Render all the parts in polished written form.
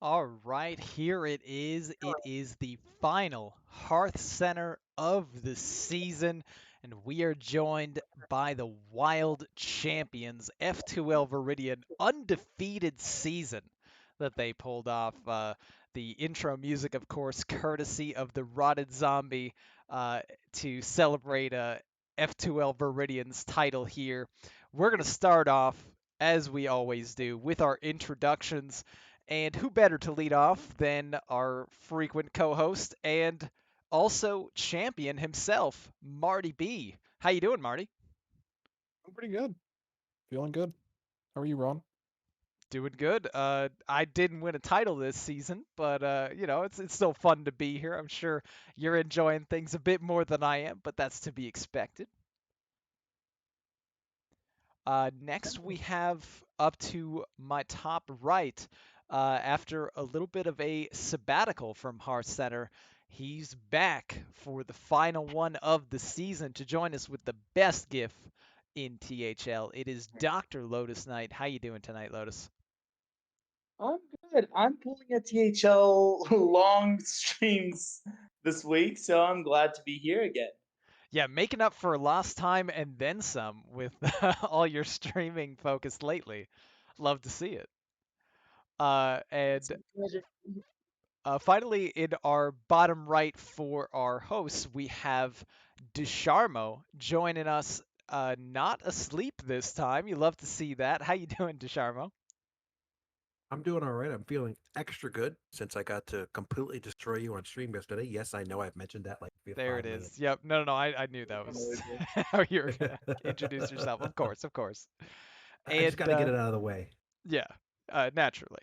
All right, here it is. It is the final Hearthcenter of the season, and we are joined by the Wild Champions, F2L Viridian, undefeated season that they pulled off. The intro music, of course, courtesy of the Rotted Zombie uh, to celebrate F2L Viridian's title here. We're going to start off, as we always do, with our introductions. And who better to lead off than our frequent co-host and also champion himself, Marty B. How you doing, Marty? I'm pretty good. Feeling good. How are you, Ron? Doing good. I didn't win a title this season, but it's still fun to be here. I'm sure you're enjoying things a bit more than I am, but that's to be expected. Next, we have up to my top right, after a little bit of a sabbatical from Hearthcenter, he's back for the final one of the season to join us with the best GIF in THL. It is Dr. Lotus Knight. How you doing tonight, Lotus? I'm good. I'm pulling a THL long streams this week, so I'm glad to be here again. Yeah, making up for lost time and then some with all your streaming focus lately. Love to see it. It's And a pleasure. Finally, in our bottom right for our hosts, we have Desharmo joining us. Not asleep this time. You love to see that. How you doing, Desharmo? I'm doing all right. I'm feeling extra good since I got to completely destroy you on stream yesterday. Yes, I know I've mentioned that like There it 5 minutes. is. Yep. No, no, no. I knew that was Amazing. how you were gonna introduce yourself. Of course, of course. I just And got to get it out of the way. yeah, naturally.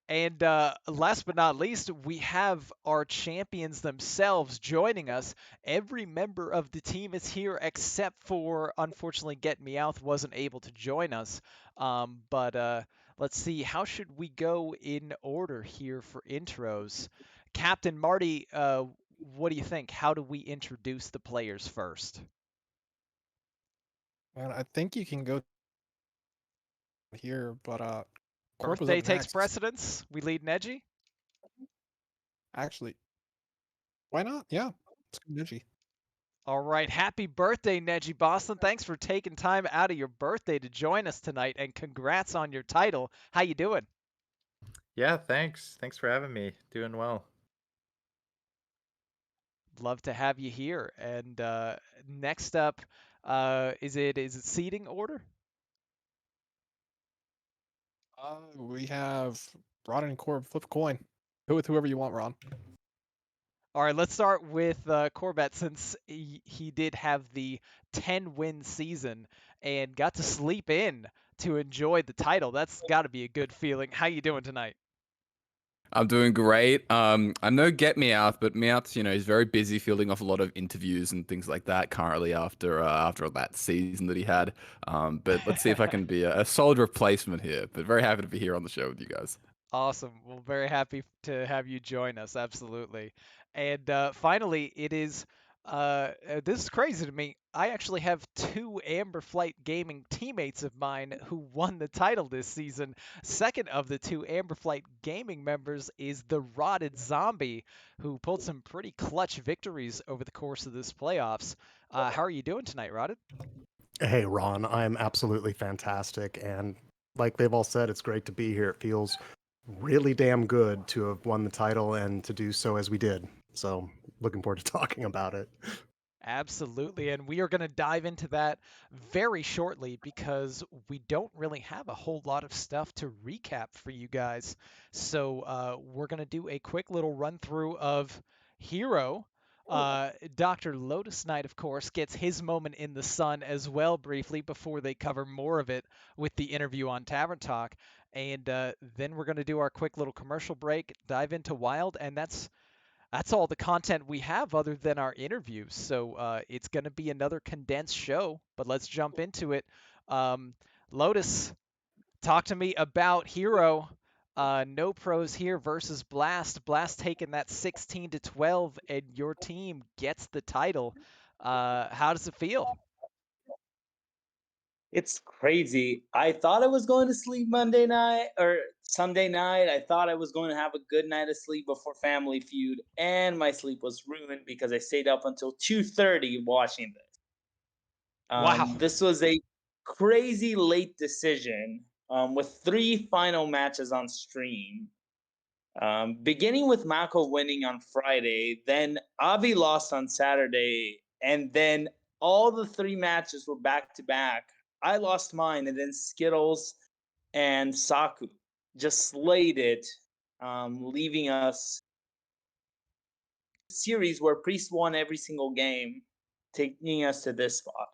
And last but not least, we have our champions themselves joining us. Every member of the team is here except for, unfortunately, Get Meowth wasn't able to join us. But let's see, how should we go in order here for intros? Captain Marty, what do you think? How do we introduce the players first? And I think you can go here, but Corp was up Birthday takes next. precedence. We lead Neji. Actually, why not? Yeah, it's Ninja. All right. Happy birthday, Neji Boston. Thanks for taking time out of your birthday to join us tonight, and congrats on your title. How you doing? Yeah, thanks. Thanks for having me. Doing well. Love to have you here. And next up, is it seating order? We have Ron and Corp flip a coin. Go with whoever you want, Ron. All right, let's start with Corbett since he did have the 10-win season and got to sleep in to enjoy the title. That's got to be a good feeling. How you doing tonight? I'm doing great. I know Get Meowth, but Meowth's, he's very busy fielding off a lot of interviews and things like that currently after that season that he had. But let's see if I can be a solid replacement here. But very happy to be here on the show with you guys. Awesome. Well, very happy to have you join us. Absolutely. And finally, it is this is crazy to me. I actually have two Amber Flight Gaming teammates of mine who won the title this season. Second of the two Amber Flight Gaming members is the Rotted Zombie, who pulled some pretty clutch victories over the course of this playoffs. How are you doing tonight, Rotted? Hey, Ron, I'm absolutely fantastic. And like they've all said, it's great to be here. It feels really damn good to have won the title and to do so as we did. So, looking forward to talking about it. Absolutely. And we are going to dive into that very shortly because we don't really have a whole lot of stuff to recap for you guys. So we're going to do a quick little run through of Hero. Dr. Lotus Knight, of course, gets his moment in the sun as well briefly before they cover more of it with the interview on Tavern Talk. And then we're going to do our quick little commercial break, dive into Wild, and that's all the content we have other than our interviews. So it's going to be another condensed show, but let's jump into it. Um, Lotus, talk to me about Hero. No pros here versus Blast. Blast taking that 16-12, and your team gets the title. How does it feel? It's crazy. I thought I was going to sleep Monday night or Sunday night. I thought I was going to have a good night of sleep before Family Feud, and my sleep was ruined because I stayed up until 2:30 watching this. Wow. This was a crazy late decision with three final matches on stream. Beginning with Mako winning on Friday, then Avi lost on Saturday, and then all the three matches were back to back. I lost mine, and then Skittles and Saku just slayed it, leaving us a series where Priest won every single game, taking us to this spot.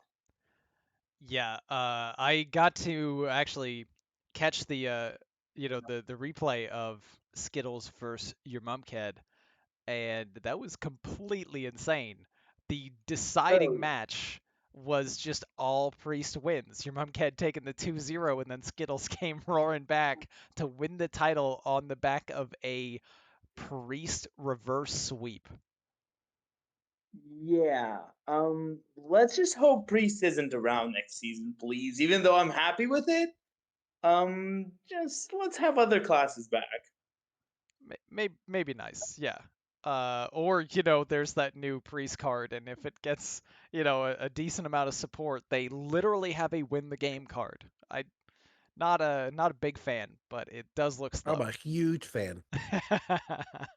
Yeah, I got to actually catch the replay of Skittles versus your mum kid, and that was completely insane. The deciding Oh, match was just all Priest wins. Your mum kid taking the 2-0, and then Skittles came roaring back to win the title on the back of a Priest reverse sweep. yeah. Let's just hope Priest isn't around next season, please. Even though I'm happy with it, just let's have other classes back. Maybe nice, yeah. Or there's that new Priest card, and if it gets a decent amount of support, they literally have a win the game card. I not a big fan, but it does look I'm slow. a huge fan.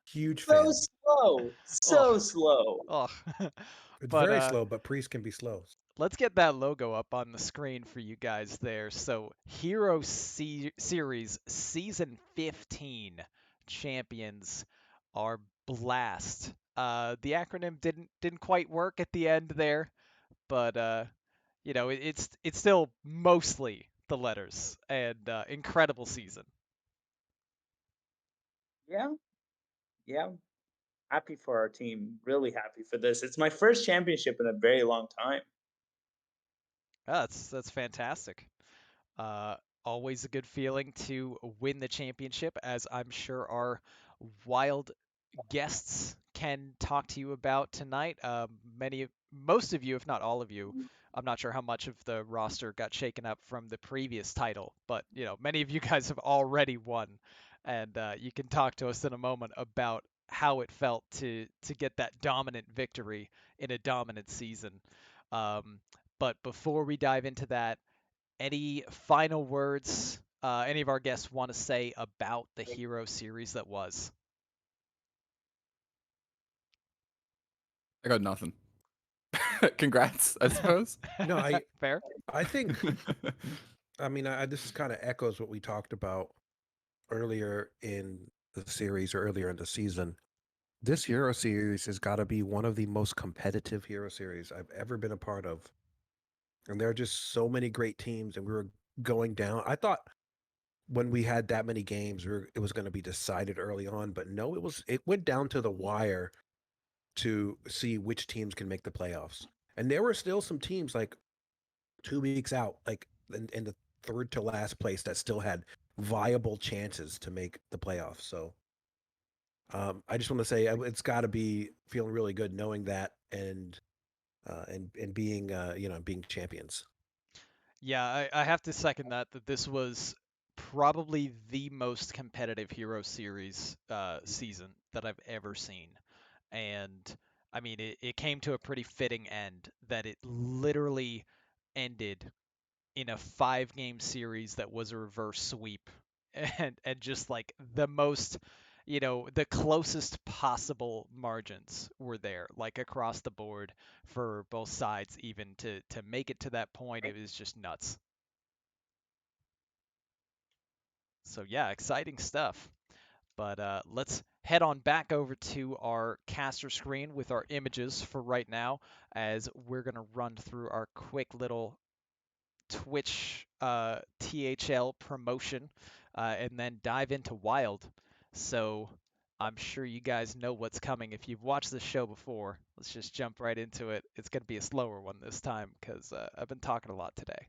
Huge So fan. slow, Oh, so slow. oh. It's But very slow, but Priest can be slow. let's get that logo up on the screen for you guys there. So, Series Season 15 champions are Blast. The acronym didn't quite work at the end there, but it's still mostly the letters, and incredible season. Yeah, yeah. Happy for our team. Really happy for this. It's my first championship in a very long time. That's fantastic. Uh, Always a good feeling to win the championship, as I'm sure our wild guests can talk to you about tonight. Most of you, if not all of you, I'm not sure how much of the roster got shaken up from the previous title, but many of you guys have already won, and you can talk to us in a moment about how it felt to get that dominant victory in a dominant season. Um, but before we dive into that, any final words any of our guests want to say about the Hero series that was? I got nothing. Congrats, I suppose. No, Fair. I think I mean this kind of echoes what we talked about earlier in the series or earlier in the season. This Hero series has got to be one of the most competitive Hero series I've ever been a part of. And there are just so many great teams, and we were going down. I thought when we had that many games, it was going to be decided early on, but no, it went down to the wire to see which teams can make the playoffs. And there were still some teams like 2 weeks out, like in the third to last place, that still had viable chances to make the playoffs. So I just want to say it's got to be feeling really good knowing that and being being champions. Yeah, I have to second that this was probably the most competitive Hero Series season that I've ever seen. And I mean, it came to a pretty fitting end that it literally ended in a 5-game series that was a reverse sweep, and just like the most, the closest possible margins were there, like across the board for both sides. Even to make it to that point, it was just nuts. So yeah, exciting stuff. But let's head on back over to our caster screen with our images for right now, as we're going to run through our quick little Twitch THL promotion, and then dive into Wild. So I'm sure you guys know what's coming. If you've watched this show before, let's just jump right into it. It's going to be a slower one this time because I've been talking a lot today.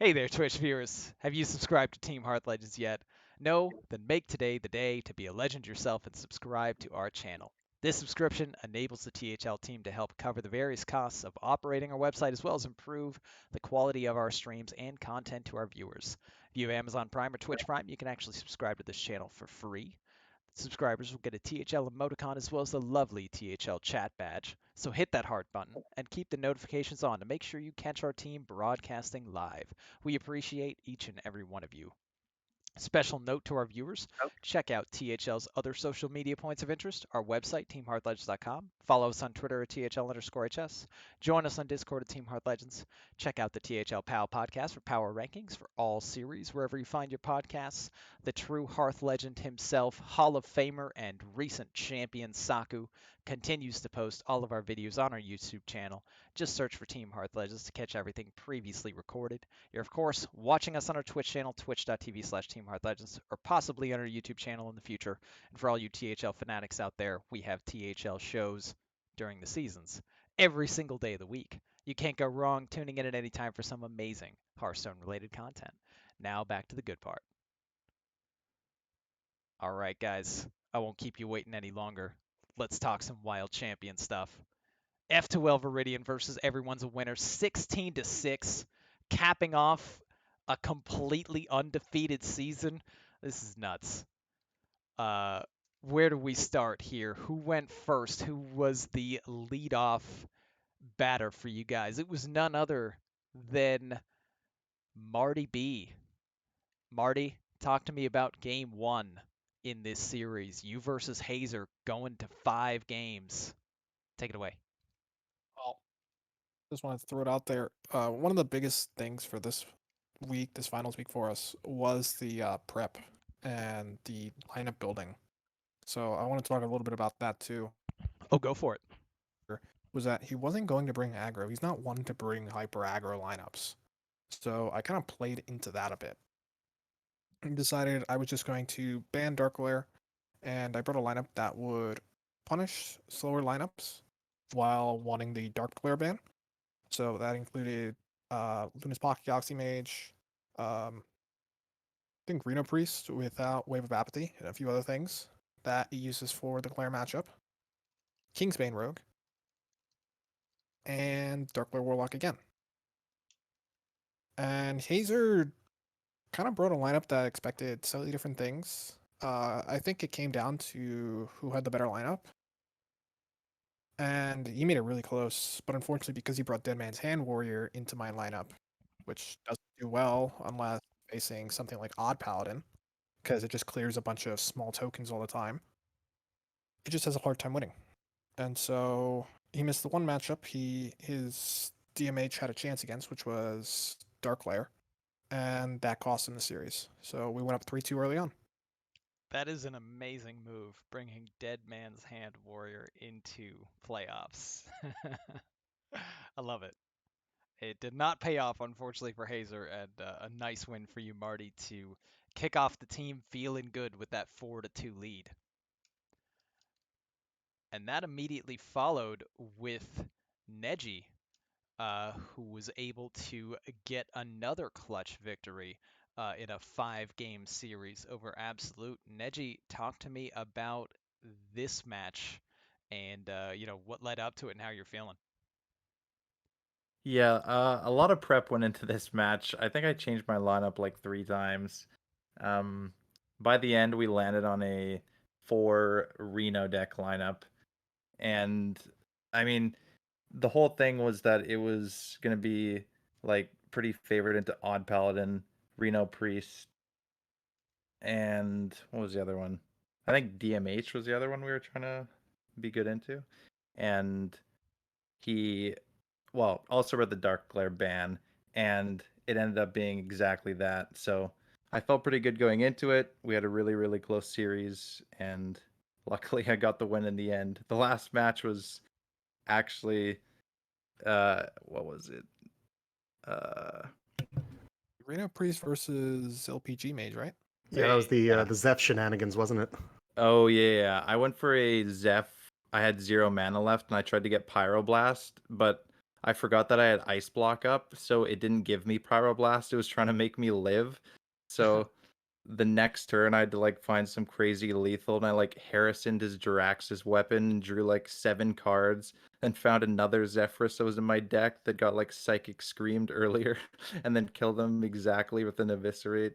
Hey there, Twitch viewers. Have you subscribed to Team Hearth Legends yet? No? Then make today the day to be a legend yourself and subscribe to our channel. This subscription enables the THL team to help cover the various costs of operating our website as well as improve the quality of our streams and content to our viewers. If you have Amazon Prime or Twitch Prime, you can actually subscribe to this channel for free. Subscribers will get a THL emoticon as well as the lovely THL chat badge. So hit that heart button and keep the notifications on to make sure you catch our team broadcasting live. We appreciate each and every one of you. Special note to our viewers, check out THL's other social media points of interest, our website, teamheartlegends.com. Follow us on Twitter at THL_HS. Join us on Discord at Team Heart Legends. Check out the THL PAL podcast for power rankings for all series, wherever you find your podcasts. The true Hearth legend himself, Hall of Famer and recent champion Saku, continues to post all of our videos on our YouTube channel. Just search for Team Hearth Legends to catch everything previously recorded. You're, of course, watching us on our Twitch channel, twitch.tv/TeamHearthLegends, or possibly on our YouTube channel in the future. And for all you THL fanatics out there, we have THL shows during the seasons every single day of the week. You can't go wrong tuning in at any time for some amazing Hearthstone-related content. Now back to the good part. All right, guys, I won't keep you waiting any longer. Let's talk some wild champion stuff. F2L Viridian versus Everyone's a Winner, 16-6, capping off a completely undefeated season. This is nuts. Where do we start here? Who went first? Who was the leadoff batter for you guys? It was none other than Marty B. Marty, talk to me about game one in this series. You versus Hazer going to 5 games. Take it away. Well, just wanted to throw it out there. One of the biggest things for this week, this finals week for us, was the prep and the lineup building. So I want to talk a little bit about that too. Oh, go for it. Was that he wasn't going to bring aggro. He's not one to bring hyper aggro lineups. So I kind of played into that a bit. And decided I was just going to ban Dark Glare, and I brought a lineup that would punish slower lineups while wanting the Dark Glare ban. So that included Luna's Pocket Galaxy Mage, I think Reno Priest without Wave of Apathy, and a few other things that he uses for the Glare matchup. Kingsbane Rogue, and Dark Glare Warlock again. And Hazer kind of brought a lineup that expected slightly different things. I think it came down to who had the better lineup. And he made it really close, but unfortunately, because he brought Dead Man's Hand Warrior into my lineup, which doesn't do well unless facing something like Odd Paladin, because it just clears a bunch of small tokens all the time, it just has a hard time winning. And so he missed the one matchup his DMH had a chance against, which was Dark Glare, and that cost him the series. So we went up 3-2 early on. That is an amazing move, bringing Dead Man's Hand Warrior into playoffs. I love it. It did not pay off, unfortunately, for Hazer, and a nice win for you, Marty, to kick off the team feeling good with that 4-2 lead. And that immediately followed with Neji, who was able to get another clutch victory in a 5-game series over Absolute. Neji, talk to me about this match and what led up to it and how you're feeling. Yeah, a lot of prep went into this match. I think I changed my lineup like 3 times. By the end, we landed on a 4 Reno deck lineup. And I mean, the whole thing was that it was going to be like pretty favored into Odd Paladin, Reno Priest, and what was the other one? I think DMH was the other one we were trying to be good into. And he, well, also read the Dark Glare ban, and it ended up being exactly that. So I felt pretty good going into it. We had a really, really close series, and luckily I got the win in the end. The last match was actually, what was it? Reno Priest versus LPG Mage, right? Yeah, that was the Yeah. the Zeph shenanigans, wasn't it? Oh yeah, I went for a Zeph. I had 0 mana left, and I tried to get Pyroblast, but I forgot that I had Ice Block up, so it didn't give me Pyroblast. It was trying to make me live. So the next turn I had to like find some crazy lethal, and I like Harrisoned his Jirax's weapon and drew like 7 cards, and found another Zephyrus that was in my deck that got like Psychic Screamed earlier, and then killed them exactly with an Eviscerate.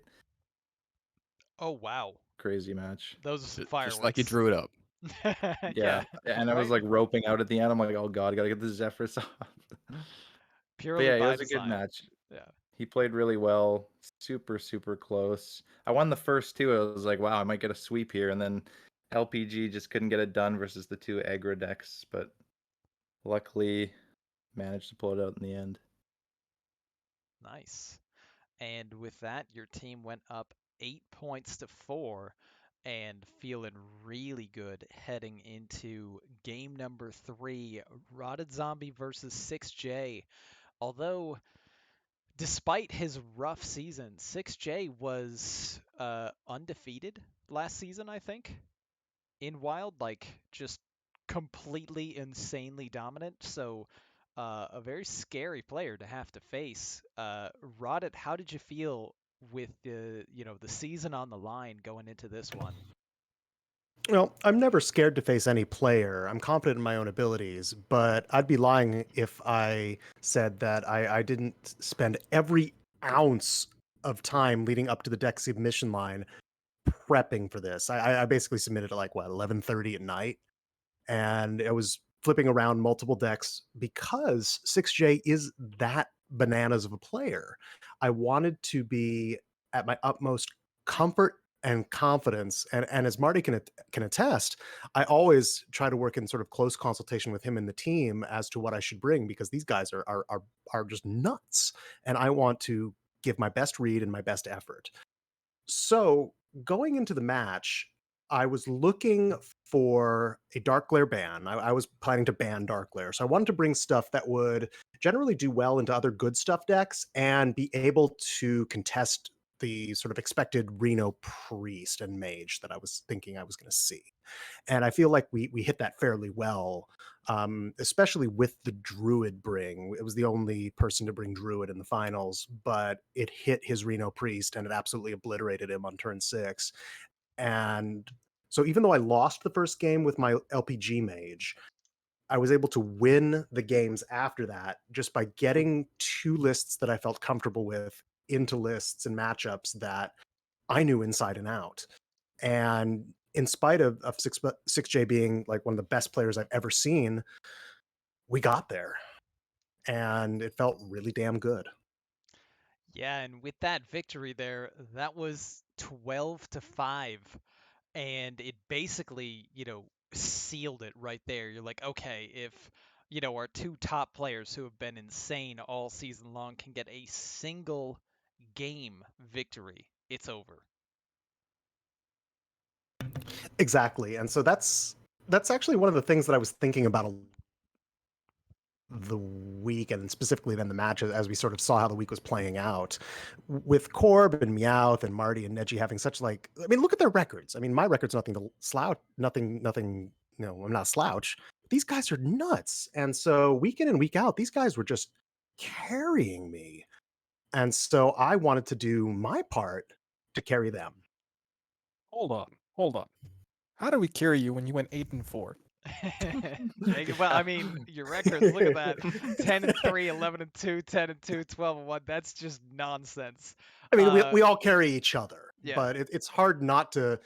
Oh wow, Crazy match. those are some Just like you fireworks. drew it up. Yeah, and I was right? like roping out at the end. I'm like, oh god, I gotta get the Zephyrus off. But Purely yeah, it by was a good design. match. Yeah. He played really well. Super close. I won the first 2. I was like, wow, I might get a sweep here. And then LPG just couldn't get it done versus the 2 aggro decks. But luckily, managed to pull it out in the end. Nice. And with that, your team went up 8 points to 4 and feeling really good heading into game number 3, Rotted Zombie versus 6J. Although, despite his rough season, 6J was undefeated last season, I think, in Wild, like just completely insanely dominant. So a very scary player to have to face. Rodit, how did you feel with the season on the line going into this one? Well, I'm never scared to face any player. I'm confident in my own abilities, but I'd be lying if I said that I didn't spend every ounce of time leading up to the deck submission line prepping for this. I basically submitted at like what 11:30 at night, and I was flipping around multiple decks because 6J is that bananas of a player. I wanted to be at my utmost comfort and confidence, and as Marty can attest, I always try to work in sort of close consultation with him and the team as to what I should bring, because these guys are just nuts, and I want to give my best read and my best effort. So going into the match, I was looking for a Dark Glare ban. I was planning to ban Dark Glare. So I wanted to bring stuff that would generally do well into other good stuff decks and be able to contest the sort of expected Reno Priest and Mage that I was thinking I was going to see. And I feel like we hit that fairly well, especially with the Druid bring. It was the only person to bring Druid in the finals, but it hit his Reno Priest and it absolutely obliterated him on turn 6. And so even though I lost the first game with my LPG Mage, I was able to win the games after that just by getting 2 lists that I felt comfortable with into lists and matchups that I knew inside and out. And in spite of 6J being like one of the best players I've ever seen, we got there. And it felt really damn good. Yeah, and with that victory there, that was 12-5. And it basically, sealed it right there. You're like, okay, if, our 2 top players who have been insane all season long can get a single game victory, it's over. Exactly. And so that's actually one of the things that I was thinking about the week, and specifically then the match, as we sort of saw how the week was playing out with Corb and Meowth and Marty and Neji having such look at their records. I mean, my record's nothing to slouch, nothing, I'm not a slouch. These guys are nuts. And so week in and week out, these guys were just carrying me. And so I wanted to do my part to carry them. Hold on. How do we carry you when you went 8-4? Well, I mean, your records, look at that. 10-3, 11-2, 10-2, 12-1. That's just nonsense. I mean, we all carry each other, Yeah. but it's hard not to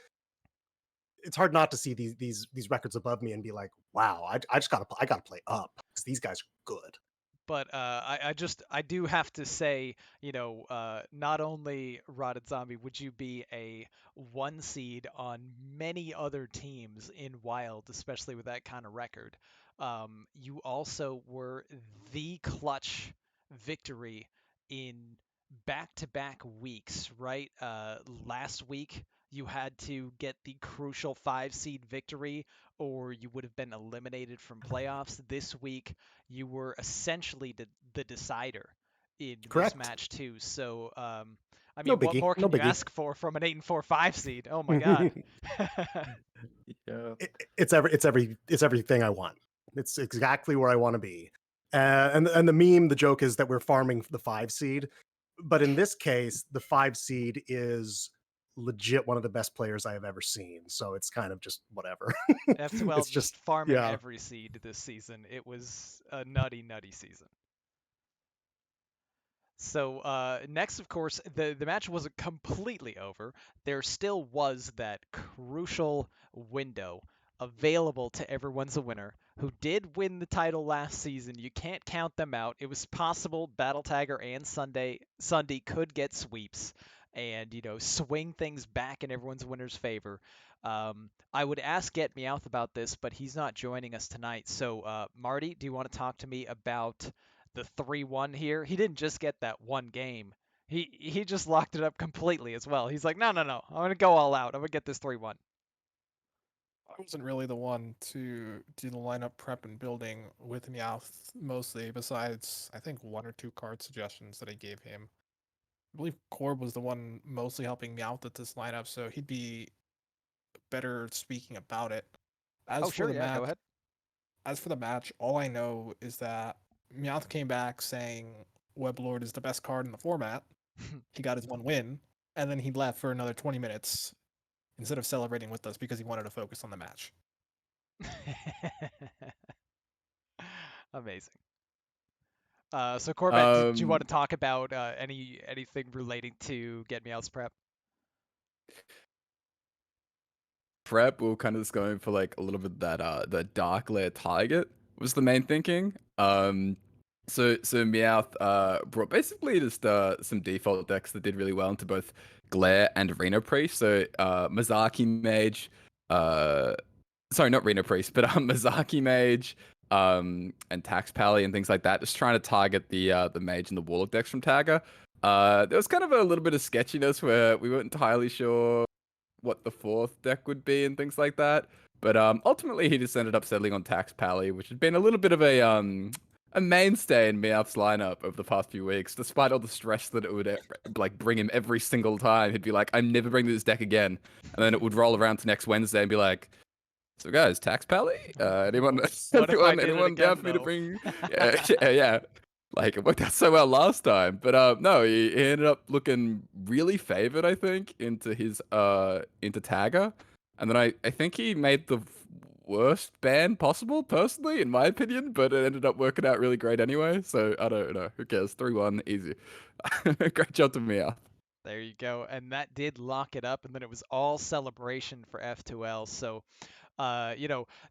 see these records above me and be like, wow, I gotta play up because these guys are good. But I do have to say, not only Rotted Zombie would you be a 1 seed on many other teams in Wild, especially with that kind of record, you also were the clutch victory in back-to-back weeks, right? Last week you had to get the crucial 5 seed victory or you would have been eliminated from playoffs. This week you were essentially the decider in Correct. this match too. So, I No mean, what biggie, more no can you biggie. ask for from an 8-4 5 seed? Oh my god. Yeah. It's everything I want. It's exactly where I want to be. And the meme, the joke is that we're farming the 5 seed, but in this case, the 5 seed is legit one of the best players I have ever seen. So it's kind of just whatever. F2L It's just just farming yeah. every seed this season. It was a nutty season. So next, of course, the match wasn't completely over. There still was that crucial window available to everyone's a winner who did win the title last season. You can't count them out. It was possible Battle Tagger and Sunday could get sweeps and swing things back in everyone's winner's favor. I would ask Get Me Out about this, but he's not joining us tonight. So Marty, do you want to talk to me about the 3-1 here? He didn't just get that one game. He just locked it up completely as well. He's like, no. I'm gonna go all out. I'm gonna get this 3-1. I wasn't really the one to do the lineup prep and building with Meowth mostly, besides I think 1 or 2 card suggestions that I gave him. I believe Corb was the one mostly helping Meowth with this lineup, so he'd be better speaking about it. Oh As for sure, the yeah, go match, ahead. all I know is that Meowth came back saying Weblord is the best card in the format. He got his 1 win, and then he left for another 20 minutes instead of celebrating with us because he wanted to focus on the match. Amazing. So Corbett, did you want to Um, talk about anything relating to Get Me Out's prep? Prep, we were kind of just going for like a little bit that the dark layer target was the main thinking. So Meowth brought basically just some default decks that did really well into both Glare and Reno Priest. So Mizaki Mage, sorry, not Reno Priest, but Mizaki Mage, and Tax Pally and things like that. Just trying to target the Mage and the Warlock decks from Tagger. There was kind of a little bit of sketchiness where we weren't entirely sure what the 4th deck would be and things like that. But ultimately, he just ended up settling on Tax Pally, which had been a little bit of a mainstay in Meowth's lineup over the past few weeks, despite all the stress that it would like bring him every single time. He'd be like, "I'm never bringing this deck again," and then it would roll around to next Wednesday and be like, "So guys, Tax Pally? Anyone, What if I did it anyone down again for me to though? bring? Yeah. Like it worked out so well last time, but no, he ended up looking really favored, I think, into his into Tagger, and then I think he made the worst ban possible, personally, in my opinion, but it ended up working out really great anyway. So I don't know, who cares? 3-1, easy. Great job to Mia. There you go. And that did lock it up, and then it was all celebration for F2L. So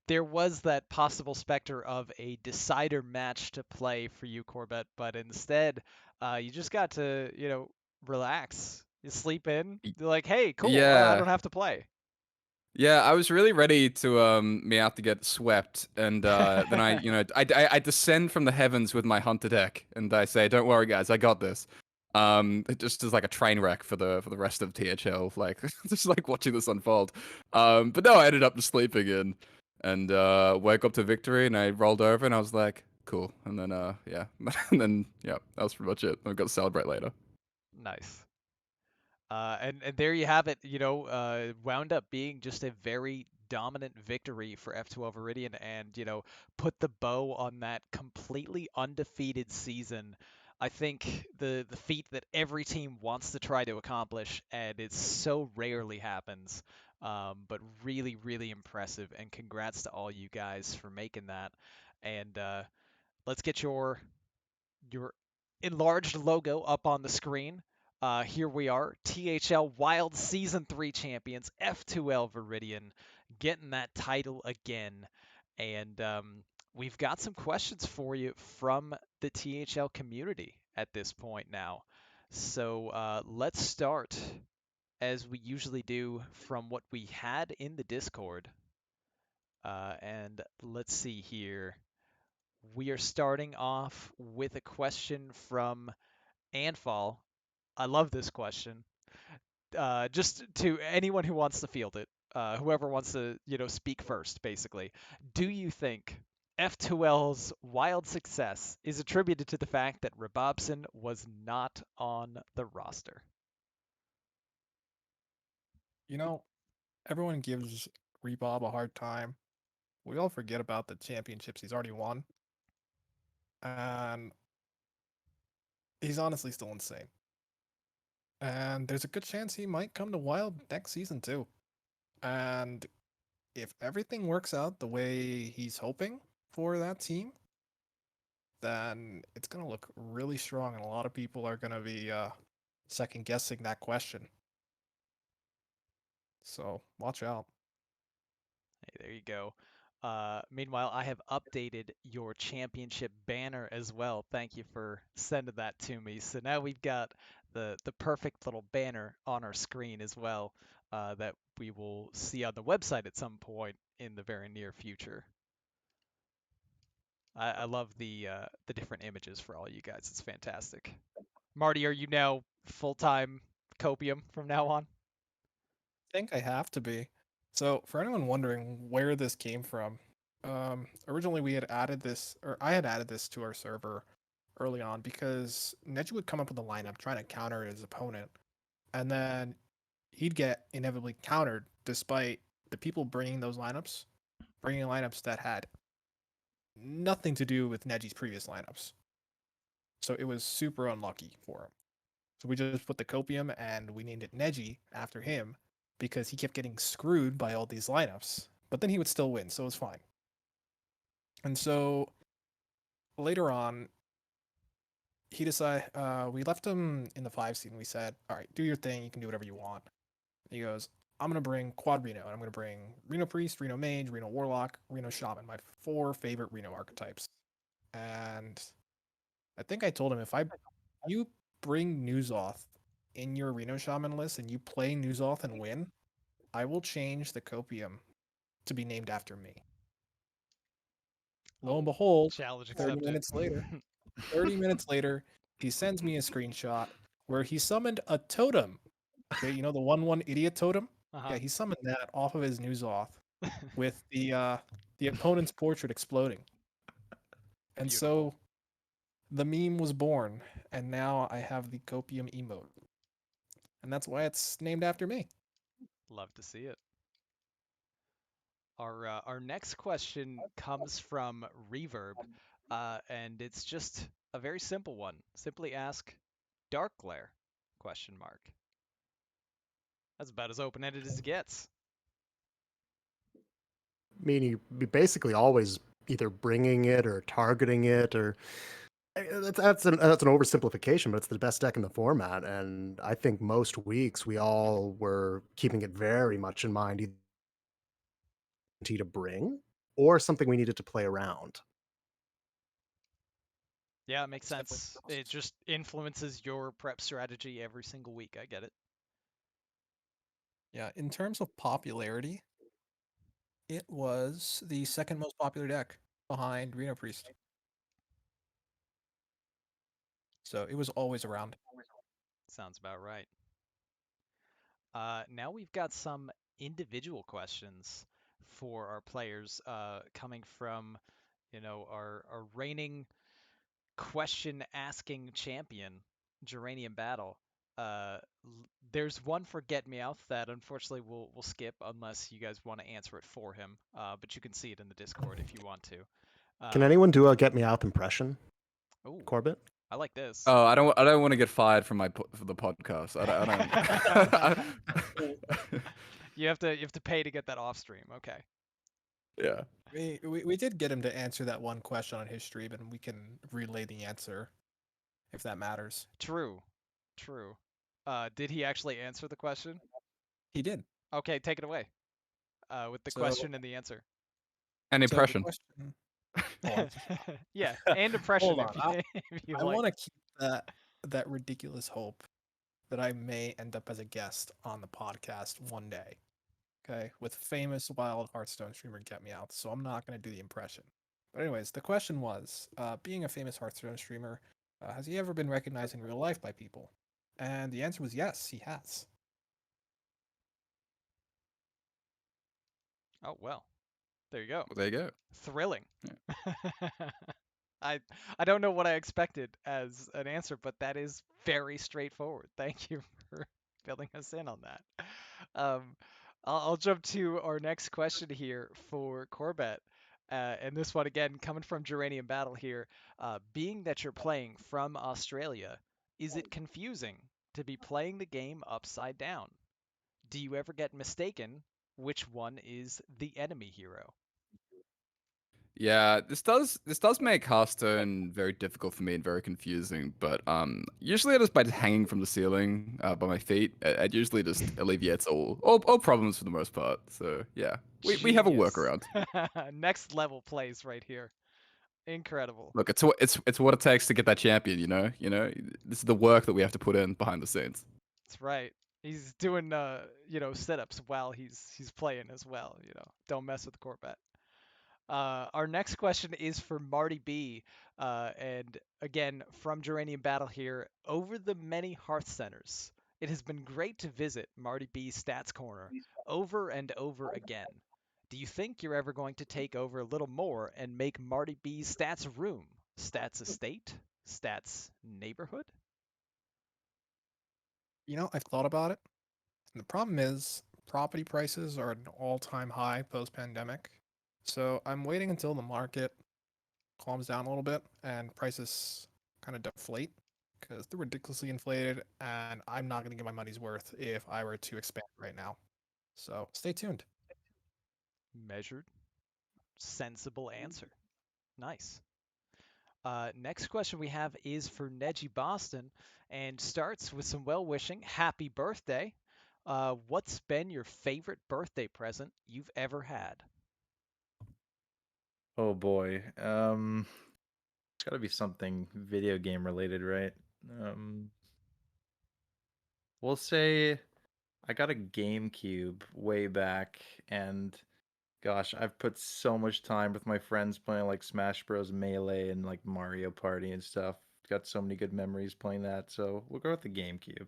there was that possible specter of a decider match to play for you, Corbett, but instead, you just got to, relax. You sleep in. You're like, hey, cool, I Yeah. don't have to play. Yeah, I was really ready to Meow to get swept, and then I descend from the heavens with my hunter deck, and I say, "Don't worry, guys, I got this." It just is like a train wreck for the rest of THL, like just like watching this unfold. But no, I ended up just sleeping in, and woke up to victory, and I rolled over, and I was like, "Cool," and then yeah, and then yeah, that was pretty much it. I've got to celebrate later. Nice. And there you have it. Wound up being just a very dominant victory for F12 Viridian, and put the bow on that completely undefeated season. I think the feat that every team wants to try to accomplish, and it so rarely happens. But really, really impressive, and congrats to all you guys for making that. And let's get your enlarged logo up on the screen. Here we are, THL Wild Season 3 champions, F2L Viridian, getting that title again. And we've got some questions for you from the THL community at this point now. So let's start, as we usually do, from what we had in the Discord. And let's see here. We are starting off with a question from Anfall. I love this question. Just to anyone who wants to field it, whoever wants to, speak first, basically. Do you think F2L's wild success is attributed to the fact that Rabobson was not on the roster? You know, everyone gives Rebob a hard time. We all forget about the championships he's already won. And he's honestly still insane. And there's a good chance he might come to Wild next season too. And if everything works out the way he's hoping for that team, then it's going to look really strong, and a lot of people are going to be second guessing that question. So watch out. Hey, there you go. Meanwhile, I have updated your championship banner as well. Thank you for sending that to me. So now we've got the perfect little banner on our screen as well, that we will see on the website at some point in the very near future. I love the different images for all you guys. It's fantastic. Marty, are you now full-time Copium from now on? I think I have to be. So for anyone wondering where this came from, originally we had added this, or I had added this to our server early on because Neji would come up with a lineup trying to counter his opponent, and then he'd get inevitably countered despite the people bringing lineups that had nothing to do with Neji's previous lineups. So it was super unlucky for him. So we just put the Copium and we named it Neji after him because he kept getting screwed by all these lineups. But then he would still win, so it was fine. And so later on, he decided we left him in the 5 seed and we said, all right, do your thing, you can do whatever you want. He goes, I'm gonna bring Quad Reno, and I'm gonna bring Reno Priest, Reno Mage, Reno Warlock, Reno Shaman, my 4 favorite Reno archetypes. And I think I told him if you bring Newsoth in your Reno Shaman list and you play Newsoth and win, I will change the Copium to be named after me. Lo and behold, Challenge 30 accepted. minutes later, 30 minutes later, he sends me a screenshot where he summoned a totem. Okay, you know the 1/1 idiot totem? Uh-huh. Yeah, he summoned that off of his Newsoth with the opponent's portrait exploding. And Beautiful. so the meme was born, and now I have the Copium emote. And that's why it's named after me. Love to see it. Our next question comes from Reverb, and it's just a very simple one. Simply ask, dark glare? Question mark. That's about as open-ended as it gets. I mean, you basically always either bringing it or targeting it, or that's an oversimplification, but it's the best deck in the format. And I think most weeks we all were keeping it very much in mind, either to bring or something we needed to play around. Yeah, it makes It's definitely sense. It just influences your prep strategy every single week. I get it. Yeah, in terms of popularity, it was the second most popular deck behind Reno Priest. So it was always around. Sounds about right. Now we've got some individual questions for our players, coming from, our reigning question asking champion, Geranium Battle. There's one for Get Meowth that unfortunately we'll skip unless you guys want to answer it for him. But you can see it in the Discord if you want to. Can anyone do a get me out impression, Oh, Corbett? I like this. Oh, I don't want to get fired from for the podcast. I don't. You have to pay to get that off stream. Okay. Yeah. We did get him to answer that one question on his stream, and we can relay the answer if that matters. True. True. Did he actually answer the question? He did. Okay, take it away. With the So- question and the answer. An So the impression. question. Hold on. Yeah, and impression Hold on. if you I like. want to keep that ridiculous hope that I may end up as a guest on the podcast one day. Okay, with famous wild Hearthstone streamer Get Me Out. So I'm not going to do the impression. But anyways, the question was, being a famous Hearthstone streamer, has he ever been recognized in real life by people? And the answer was yes, he has. Oh well, there you go. Well, there you go. Thrilling. I don't know what I expected as an answer, but that is very straightforward. Thank you for filling us in on that. Um, I'll jump to our next question here for Corbett. And this one again coming from Geranium Battle here. Being that you're playing from Australia, is it confusing to be playing the game upside down? Do you ever get mistaken which one is the enemy hero? Yeah, this does make Hearthstone very difficult for me and very confusing. But usually just by just hanging from the ceiling by my feet, it usually just alleviates all problems for the most part. So yeah, we have a Genius. workaround. Next level plays right here. Incredible. Look, it's what it takes to get that champion. This is the work that we have to put in behind the scenes. That's right. He's doing sit-ups while he's playing as well, Don't mess with the Corvette. Our next question is for Marty B. And again, from Geranium Battle here, over the many Hearth Centers, it has been great to visit Marty B's Stats Corner over and over again. Do you think you're ever going to take over a little more and make Marty B's Stats Room, Stats Estate, Stats Neighborhood? I've thought about it. And the problem is, property prices are at an all-time high post-pandemic. So I'm waiting until the market calms down a little bit and prices kind of deflate because they're ridiculously inflated, and I'm not going to get my money's worth if I were to expand right now. So stay tuned. Measured, sensible answer. Nice. Next question we have is for Neji Boston and starts with some well wishing. Happy birthday. What's been your favorite birthday present you've ever had? Oh boy. It's gotta be something video game related, right? We'll say I got a GameCube way back, and gosh, I've put so much time with my friends playing like Smash Bros. Melee and like Mario Party and stuff. Got so many good memories playing that, so we'll go with the GameCube.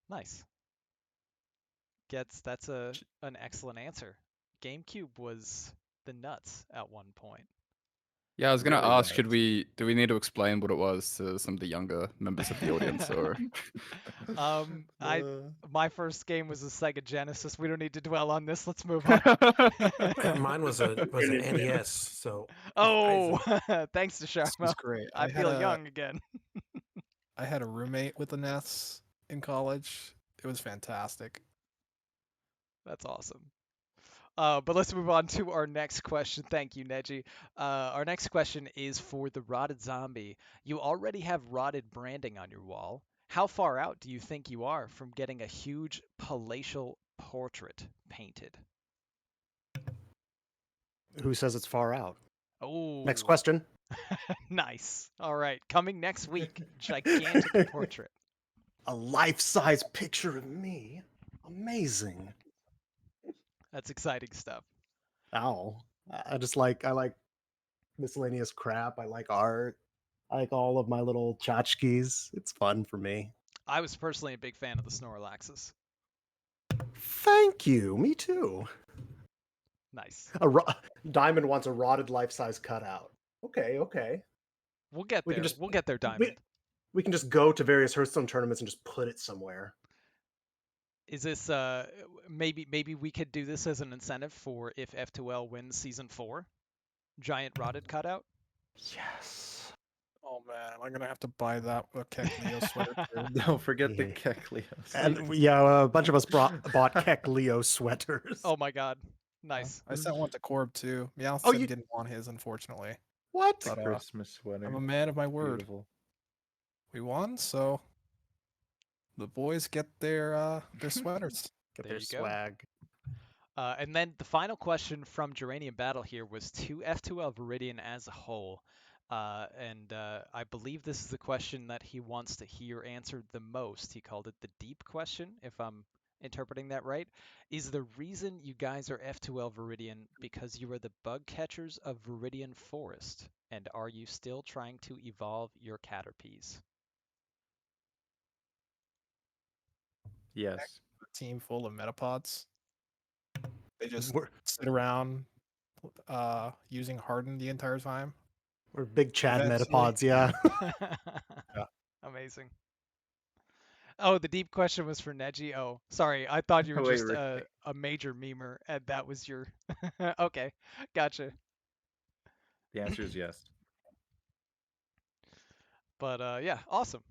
Nice. That's an excellent answer. GameCube was the nuts at one point. Yeah, I was gonna Really ask, was. do we need to explain what it was to some of the younger members of the audience, or? I my first game was a Sega Genesis. We don't need to dwell on this. Let's move on. Mine was an NES. So Oh, thanks to This was Sharma. great. I feel young again. I had a roommate with a NES in college. It was fantastic. That's awesome. But let's move on to our next question. Thank you, Neji. Our next question is for the Rotted Zombie. You already have rotted branding on your wall. How far out do you think you are from getting a huge palatial portrait painted? Who says it's far out? Oh, Next question. nice. All right, coming next week, gigantic portrait. A life-size picture of me. Amazing. That's exciting stuff. Ow. I like miscellaneous crap. I like art. I like all of my little tchotchkes. It's fun for me. I was personally a big fan of the Snorlaxes. Thank you. Me too. Nice. Diamond wants a rotted life-size cutout. Okay. We'll get We there. can just- We'll get there, Diamond. We can just go to various Hearthstone tournaments and just put it somewhere. Is this maybe we could do this as an incentive for if F2L wins season 4? Giant rotted cutout? Yes. Oh man, am I gonna have to buy that Kekleo sweater too? Don't forget the Yeah. Kekleos. And yeah, a bunch of us bought Keck Leo sweaters. Oh my god. Nice. I sent one to Corb too. Meowth Oh, said he you- didn't want his, unfortunately. What? But Christmas sweater. I'm a man of my word. Beautiful. We won, so the boys get their sweaters. Get There their you go. swag. And then the final question from Geranium Battle here was to F2L Viridian as a whole. I believe this is the question that he wants to hear answered the most. He called it the deep question, if I'm interpreting that right. Is the reason you guys are F2L Viridian because you are the bug catchers of Viridian Forest? And are you still trying to evolve your Caterpies? Yes. A team full of metapods. They just We're, sit around using Harden the entire time. we're big Chad Eventually- metapods, yeah. Yeah. Amazing. Oh, the deep question was for Neji. Oh, sorry. I thought you were Wait, just really? a major memer, and that was your. Okay, gotcha. The answer is yes. But yeah, awesome.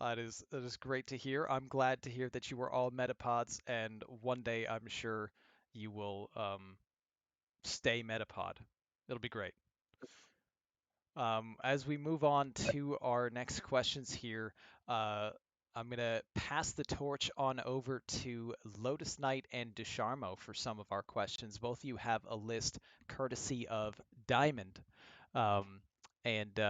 that is great to hear. I'm glad to hear that you were all Metapods, and one day I'm sure you will stay Metapod. It'll be great. As we move on to our next questions here, uh, I'm going to pass the torch on over to Lotus Knight and Desharmo for some of our questions. Both of you have a list courtesy of Diamond. Um, and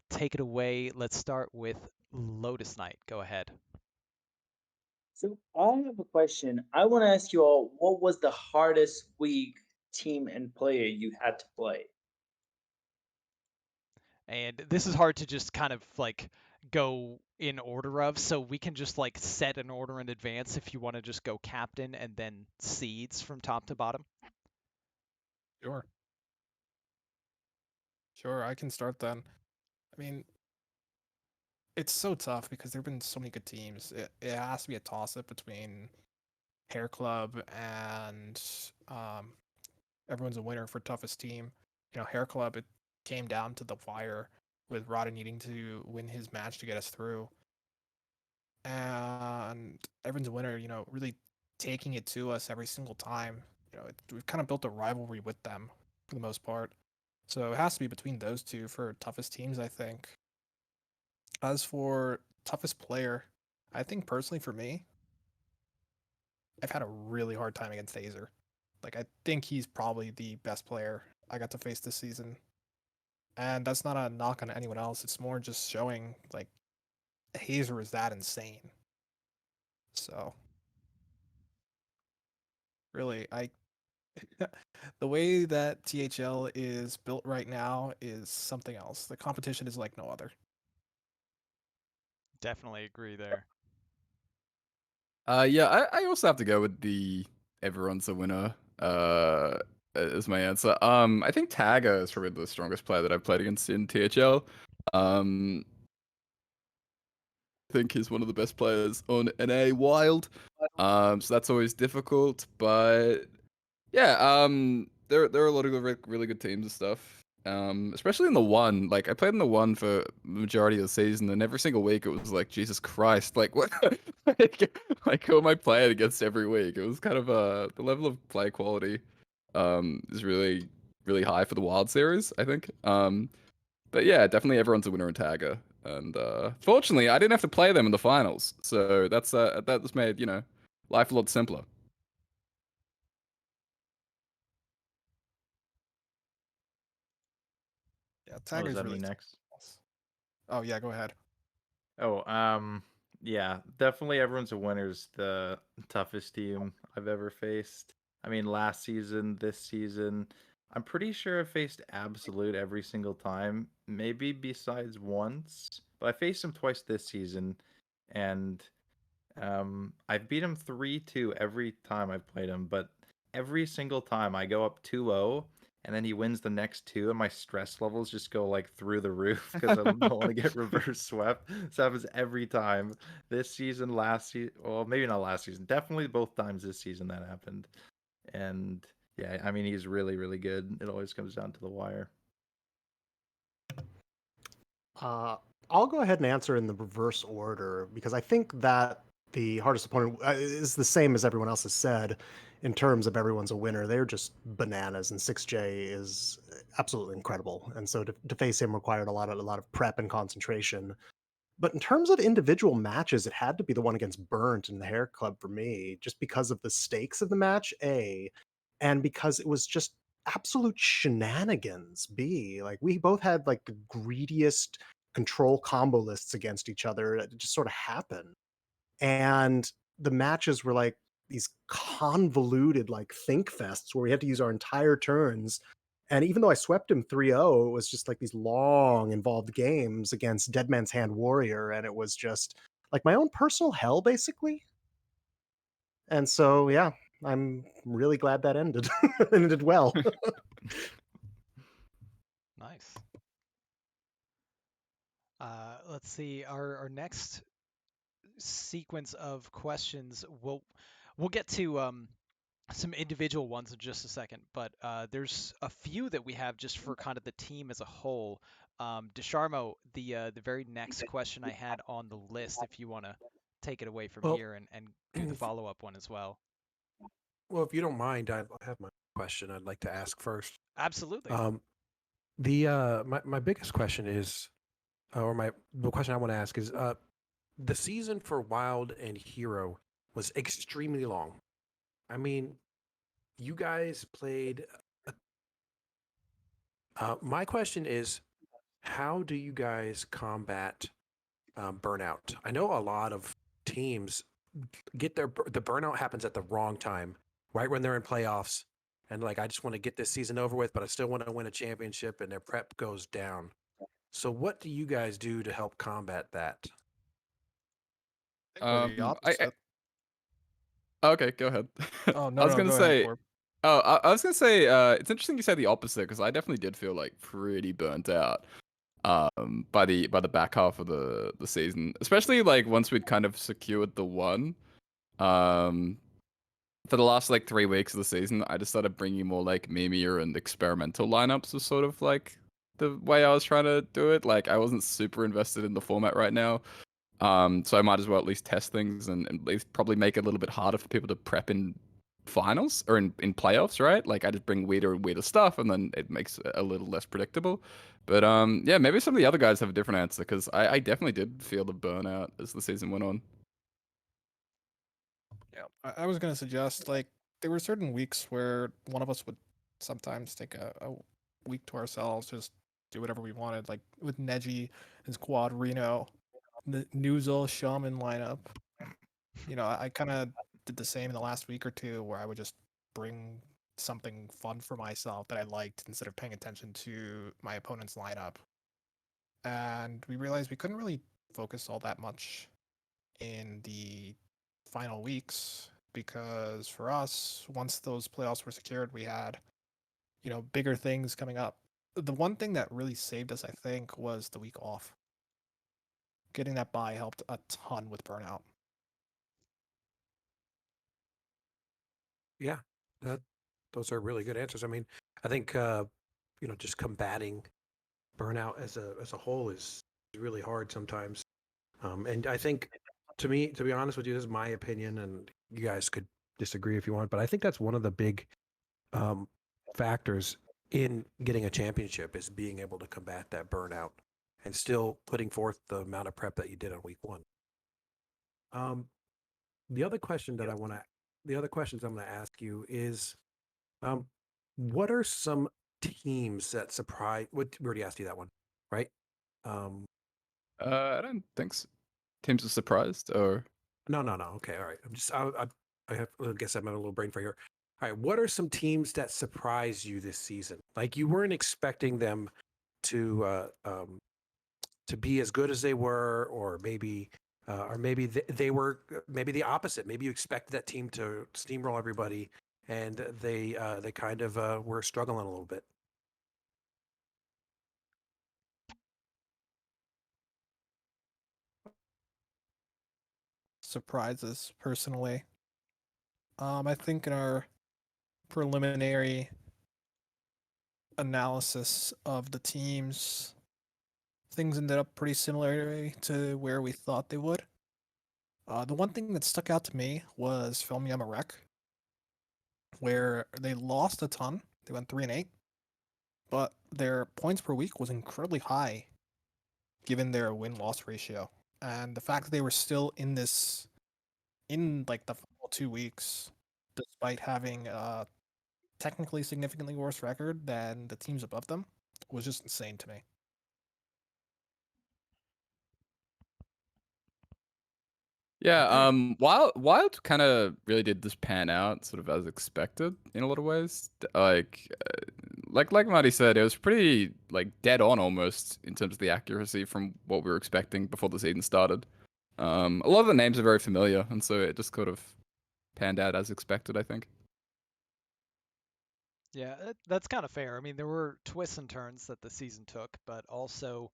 take it away. Let's start with Lotus Knight. Go ahead. So I have a question. I want to ask you all, what was the hardest week team and player you had to play? And this is hard to just kind of like go in order of, so we can just like set an order in advance if you want to just go captain and then seeds from top to bottom. Sure. Sure, I can start then. I mean, it's so tough because there've been so many good teams. It has to be a toss up between Hair Club and everyone's a winner for toughest team. Hair Club, it came down to the wire with Roddy needing to win his match to get us through. And everyone's a winner, really taking it to us every single time. We've kind of built a rivalry with them for the most part. So it has to be between those two for toughest teams, I think. As for toughest player, I think personally for me, I've had a really hard time against Azer. Like, I think he's probably the best player I got to face this season. And that's not a knock on anyone else. It's more just showing, like, Hazer is that insane. So, really, the way that THL is built right now is something else. The competition is like no other. Definitely agree there. Yeah, I also have to go with the everyone's a winner as my answer. I think Tagger is probably the strongest player that I've played against in THL. I think he's one of the best players on NA Wild. So that's always difficult, but yeah, there are a lot of really good teams and stuff. Especially in the one. Like I played in the one for the majority of the season, and every single week it was like Jesus Christ, like what, like who am I playing against every week? It was kind of the level of play quality, is really high for the Wild series, I think. But yeah, definitely everyone's a winner in Tagger, and fortunately I didn't have to play them in the finals, so that's made life a lot simpler. Yeah, Oh, does Tagger's that really me something next? else. Oh, yeah, go ahead. Oh, yeah, definitely everyone's a winner's the toughest team I've ever faced. I mean, last season, this season, I'm pretty sure I faced Absolute every single time, maybe besides once, but I faced him twice this season, and I've beat him 3-2 every time I've played him, but every single time I go up 2-0 and then he wins the next two and my stress levels just go like through the roof because I don't want to get reverse swept. So happens every time. This season, last season, well, maybe not last season, definitely both times this season that happened. And yeah, I mean, he's really, really good. It always comes down to the wire. I'll go ahead and answer in the reverse order because I think that the hardest opponent is the same as everyone else has said in terms of everyone's a winner. They're just bananas, and 6J is absolutely incredible. And so to face him required a lot of prep and concentration. But in terms of individual matches, it had to be the one against Burnt in the Hair Club for me, just because of the stakes of the match, A, and because it was just absolute shenanigans, B. Like we both had like the greediest control combo lists against each other. It just sort of happened. And the matches were like these convoluted like think fests where we had to use our entire turns. And even though I swept him 3-0, it was just like these long involved games against Dead Man's Hand Warrior, and it was just like my own personal hell basically. And so yeah, I'm really glad that ended and ended well. Nice. Let's see. Our next sequence of questions. We'll get to some individual ones in just a second, but there's a few that we have just for kind of the team as a whole. Desharmo, the very next question I had on the list, if you want to take it away from Well, here and do the follow-up one as well. well, if you don't mind, I have my question I'd like to ask first. Absolutely. My biggest question is, or the question I want to ask is, the season for Wild and Hero was extremely long. I mean, you guys played. My question is, how do you guys combat burnout? I know a lot of teams get the burnout happens at the wrong time, right when they're in playoffs, and like I just want to get this season over with, but I still want to win a championship, and their prep goes down. So, what do you guys do to help combat that? I think we're the opposite. Okay, go ahead. Oh, I no, was no, gonna go ahead, say, Corb. I was gonna say, it's interesting you said the opposite because I definitely did feel like pretty burnt out by the back half of the season, especially like once we'd kind of secured the one. Um, for the last like 3 weeks of the season, I just started bringing more like memeier and experimental lineups was sort of like the way I was trying to do it. Like I wasn't super invested in the format right now. So I might as well at least test things and at least probably make it a little bit harder for people to prep in finals or in playoffs, right? Like I just bring weirder and weirder stuff and then it makes it a little less predictable. But yeah, maybe some of the other guys have a different answer because I definitely did feel the burnout as the season went on. Yeah, I was gonna suggest like there were certain weeks where one of us would sometimes take a week to ourselves, just do whatever we wanted. Like with Neji, his quad Reno, the Nuzul Shaman lineup. You know, I kind of did the same in the last week or two, where I would just bring something fun for myself that I liked instead of paying attention to my opponent's lineup. And we realized we couldn't really focus all that much in the final weeks because for us, once those playoffs were secured, we had, you know, bigger things coming up. The one thing that really saved us, I think, was the week off. Getting that bye helped a ton with burnout. Yeah, that those are really good answers. I mean, I think just combating burnout as a whole is really hard sometimes. And I think, to be honest with you, this is my opinion, and you guys could disagree if you want, but I think that's one of the big um, factors in getting a championship is being able to combat that burnout and still putting forth the amount of prep that you did on week one. Um, the other question that the other questions I'm going to ask you is, um, what are some teams that surprise? What we already asked you that one, right? Um, I don't think teams are surprised or no, no, no. Okay, all right. I guess I'm having a little brain fire here. All right, what are some teams that surprise you this season? Like you weren't expecting them to uh, um, to be as good as they were, or maybe they were maybe the opposite. Maybe you expected that team to steamroll everybody, and they kind of were struggling a little bit. Surprises, personally. I think in our preliminary analysis of the teams, things ended up pretty similarly to where we thought they would. The one thing that stuck out to me was Film Yamarek, where they lost a ton. They went 3-8, but their points per week was incredibly high given their win-loss ratio. And the fact that they were still in like the final 2 weeks, despite having a technically significantly worse record than the teams above them, was just insane to me. yeah. Okay. Wild kind of really did this pan out sort of as expected in a lot of ways. Like Marty said, it was pretty like dead on almost in terms of the accuracy from what we were expecting before the season started. A lot of the names are very familiar, and so it just sort of panned out as expected, I think. Yeah, that's kind of fair. I mean, there were twists and turns that the season took, but also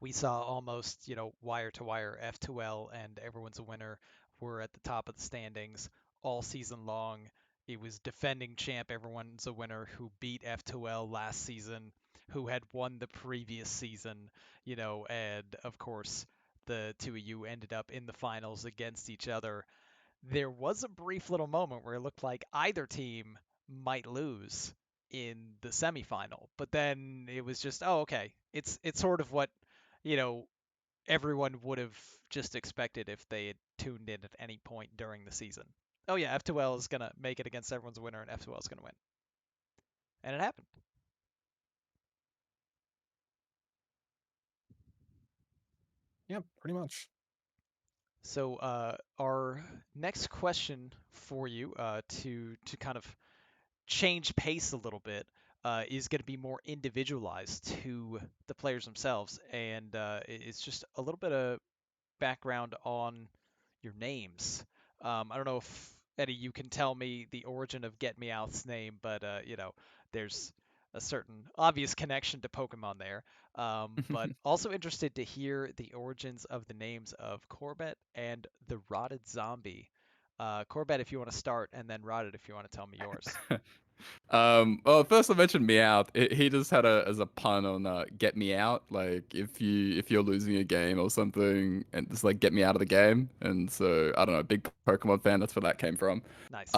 we saw almost, wire to wire F2L and everyone's a winner were at the top of the standings all season long. it was defending champ, everyone's a winner, who beat F2L last season, who had won the previous season, and of course the two of you ended up in the finals against each other. There was a brief little moment where it looked like either team might lose in the semifinal, but then it was just, oh, okay. It's sort of what, you know, everyone would have just expected if they had tuned in at any point during the season. Oh yeah, F2L is gonna make it against everyone's winner, and F2L is gonna win, and it happened. Yeah, pretty much. So our next question for you, to kind of change pace a little bit, is going to be more individualized to the players themselves, and it's just a little bit of background on your names. I don't know if Eddie, you can tell me the origin of Get Me Out's name, but there's a certain obvious connection to Pokemon there. But also interested to hear the origins of the names of Corbett and the Rotted Zombie. Corbett, if you want to start, and then Rotted, if you want to tell me yours. Well, first I mentioned Meowth. He just had as a pun on "get me out." Like if you're losing a game or something, and just like get me out of the game. And so I don't know, big Pokemon fan. That's where that came from. Nice.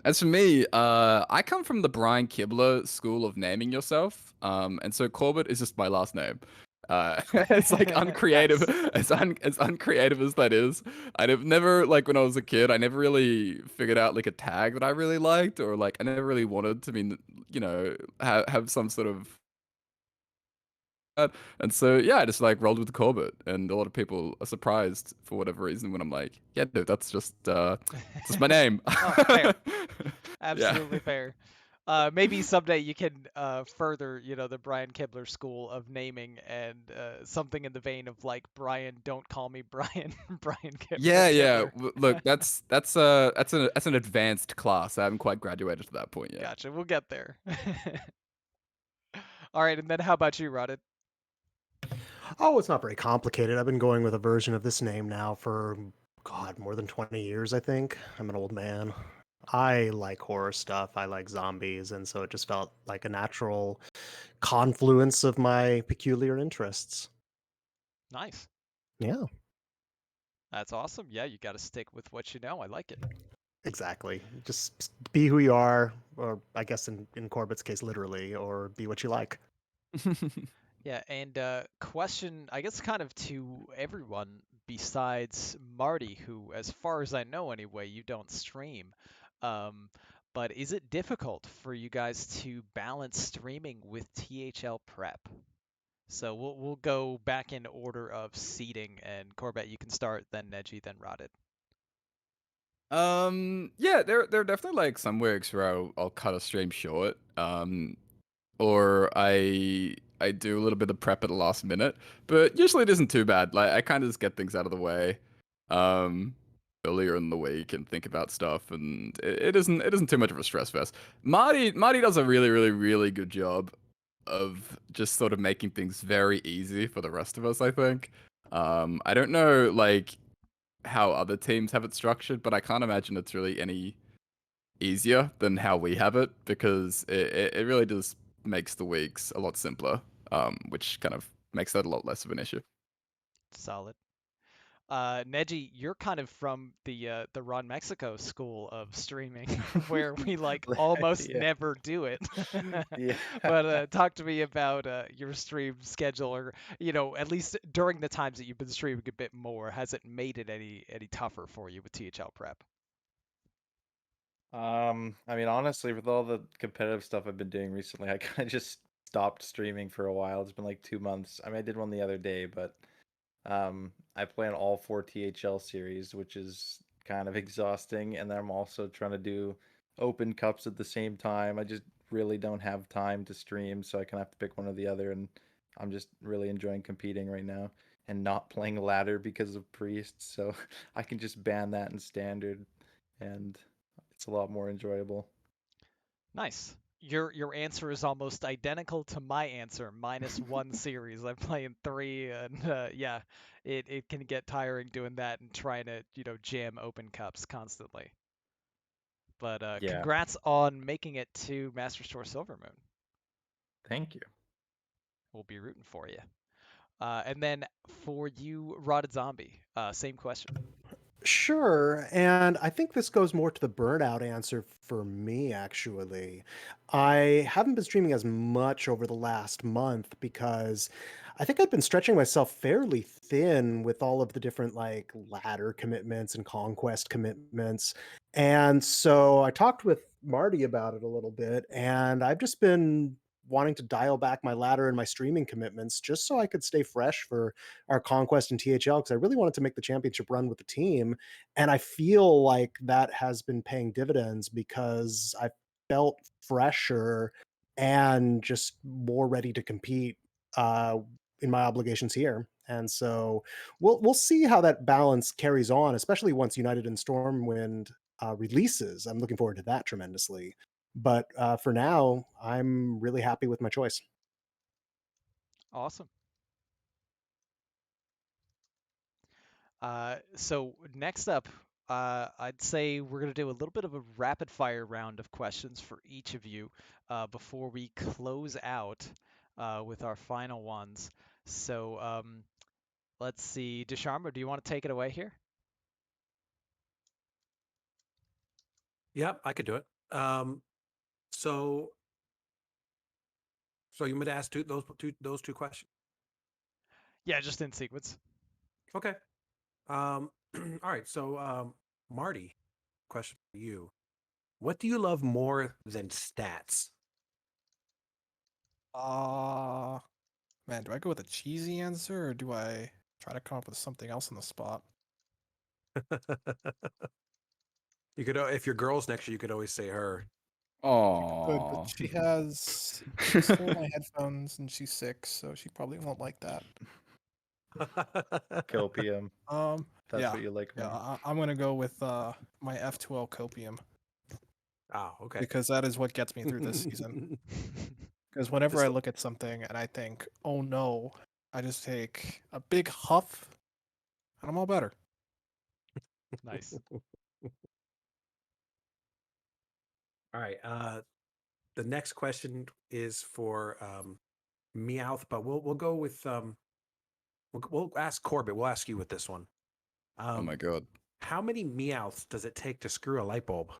As for me, I come from the Brian Kibler school of naming yourself. And so Corbett is just my last name. It's like uncreative. Nice. As uncreative as that is. Never like when I was a kid, I never really figured out like a tag that I really liked, or like I never really wanted to be, have some sort of. And so yeah, I just like rolled with the Corbett, and a lot of people are surprised for whatever reason when I'm like, yeah, dude, that's just my name. Oh, fair. Yeah. Absolutely fair. Maybe someday you can further, the Brian Kibler school of naming, and something in the vein of like Brian, don't call me Brian, Brian Yeah, yeah. Kibler. Look, that's an advanced class. I haven't quite graduated to that point yet. Gotcha. We'll get there. All right, and then how about you, Rotted? Oh, it's not very complicated. I've been going with a version of this name now for, God, more than 20 years, I think. I'm an old man. I like horror stuff. I like zombies, and so it just felt like a natural confluence of my peculiar interests. Nice. Yeah, That's awesome. Yeah, you got to stick with what you know. I like it. exactly. Just be who you are, or I guess in Corbett's case, literally, or be what you like. Yeah, and question, I guess, kind of to everyone besides Marty, who, as far as I know anyway, you don't stream. Um, but is it difficult for you guys to balance streaming with THL prep? So we'll go back in order of seating, and Corbett, you can start, then Neji, then Rotted. Yeah, there are definitely like some weeks where I'll cut a stream short. Or I do a little bit of prep at the last minute, but usually it isn't too bad. Like I kind of just get things out of the way, um, earlier in the week and think about stuff, and it isn't too much of a stress fest. Marty does a really really really good job of just sort of making things very easy for the rest of us, I think. I don't know like how other teams have it structured, but I can't imagine it's really any easier than how we have it, because it really just makes the weeks a lot simpler, which kind of makes that a lot less of an issue. Solid. Neji, you're kind of from the Ron Mexico school of streaming, where we like almost Yeah. never do it. Yeah. But talk to me about your stream schedule, or at least during the times that you've been streaming a bit more. Has it made it any tougher for you with THL prep? I mean, honestly, with all the competitive stuff I've been doing recently, I kind of just stopped streaming for a while. It's been like 2 months. I mean, I did one the other day, but I play on all four THL series, which is kind of exhausting. And then I'm also trying to do open cups at the same time. I just really don't have time to stream, so I kind of have to pick one or the other. And I'm just really enjoying competing right now and not playing ladder because of priests. So I can just ban that in standard, and it's a lot more enjoyable. Nice. Your answer is almost identical to my answer, minus one series. I'm playing three, and yeah, it can get tiring doing that and trying to jam open cups constantly. But Yeah. congrats on making it to Master Tour Silvermoon. Thank you. We'll be rooting for you. And then for you, Rotted Zombie, same question. Sure. And I think this goes more to the burnout answer for me, actually. I haven't been streaming as much over the last month because I think I've been stretching myself fairly thin with all of the different like ladder commitments and conquest commitments. And so I talked with Marty about it a little bit, and I've just been wanting to dial back my ladder and my streaming commitments just so I could stay fresh for our conquest and THL because I really wanted to make the championship run with the team. And I feel like that has been paying dividends because I felt fresher and just more ready to compete in my obligations here. And so we'll see how that balance carries on, especially once United and Stormwind releases. I'm looking forward to that tremendously. But for now, I'm really happy with my choice. Awesome. So next up, I'd say we're going to do a little bit of a rapid fire round of questions for each of you before we close out with our final ones. So let's see, Desharma, do you want to take it away here? Yep, I could do it. So you want me to ask those two questions? Yeah, just in sequence. Okay. All right. So, Marty, question for you: what do you love more than stats? Man, do I go with a cheesy answer or do I try to come up with something else on the spot? You could, if your girl's next to you, you could always say her. Good, but Oh. she stole my headphones and she's 6, so she probably won't like that. Copium. That's Yeah, what you like. yeah, Man. I'm gonna go with my F12 copium Oh, okay. because that is what gets me through this season. Because whenever I look at something and I think, oh no, I just take a big huff and I'm all better. Nice. All right. The next question is for Meowth, but we'll go with we'll ask Corbett. We'll ask you with this one. Oh my god. How many Meowths does it take to screw a light bulb?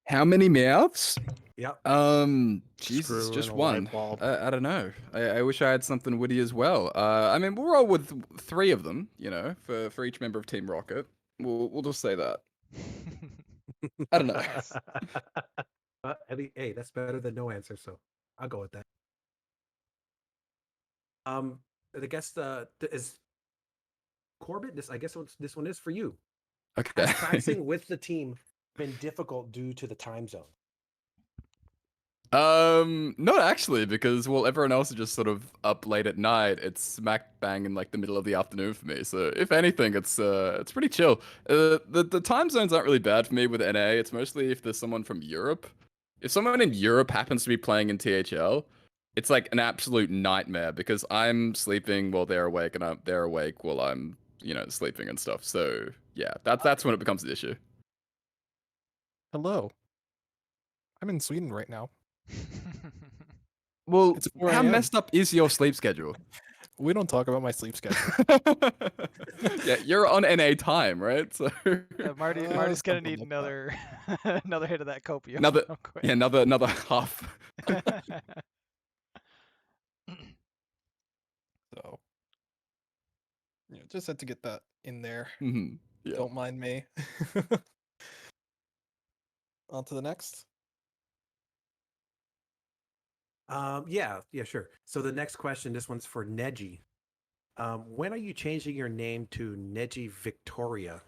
How many mouths? Yep. Jesus, Screw just in a light one. bulb. I don't know. I wish I had something witty as well. I mean, we'll roll with 3 of them, you know, for each member of Team Rocket. We'll just say that. I don't know. Nice. Hey, that's better than no answer, so I'll go with that. I guess is Corbett. I guess this one is for you. Okay. Has practicing with the team been difficult due to the time zone? Not actually, because well, everyone else is just sort of up late at night. It's smack bang in like the middle of the afternoon for me. So if anything, it's pretty chill. The time zones aren't really bad for me with NA. It's mostly if there's someone from Europe. If someone in Europe happens to be playing in THL, it's like an absolute nightmare because I'm sleeping while they're awake, and they're awake while I'm, you know, sleeping and stuff. So yeah, that's when it becomes an issue. Hello. I'm in Sweden right now. Well, It's 4 how a.m. messed up is your sleep schedule? We don't talk about my sleep schedule. Yeah, you're on NA time, right? So Marty's gonna something need like another another hit of that copium another real quick. yeah, another half. So, just had to get that in there. Yeah. Don't mind me. On to the next. Yeah, sure. So the next question, this one's for Neji. When are you changing your name to Neji Victoria?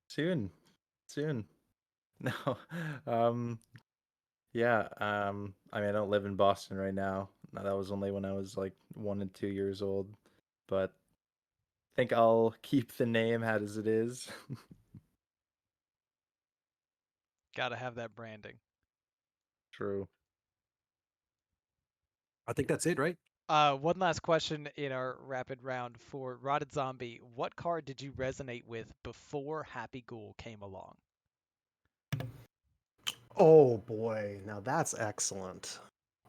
Soon. No. Yeah. I mean, I don't live in Boston right now. No, that was only when I was like 1 and 2 years old. But I think I'll keep the name as it is. Gotta have that branding. True. I think that's it, right? One last question in our rapid round for Rotted Zombie. What card did you resonate with before Happy Ghoul came along? Oh boy, now that's excellent.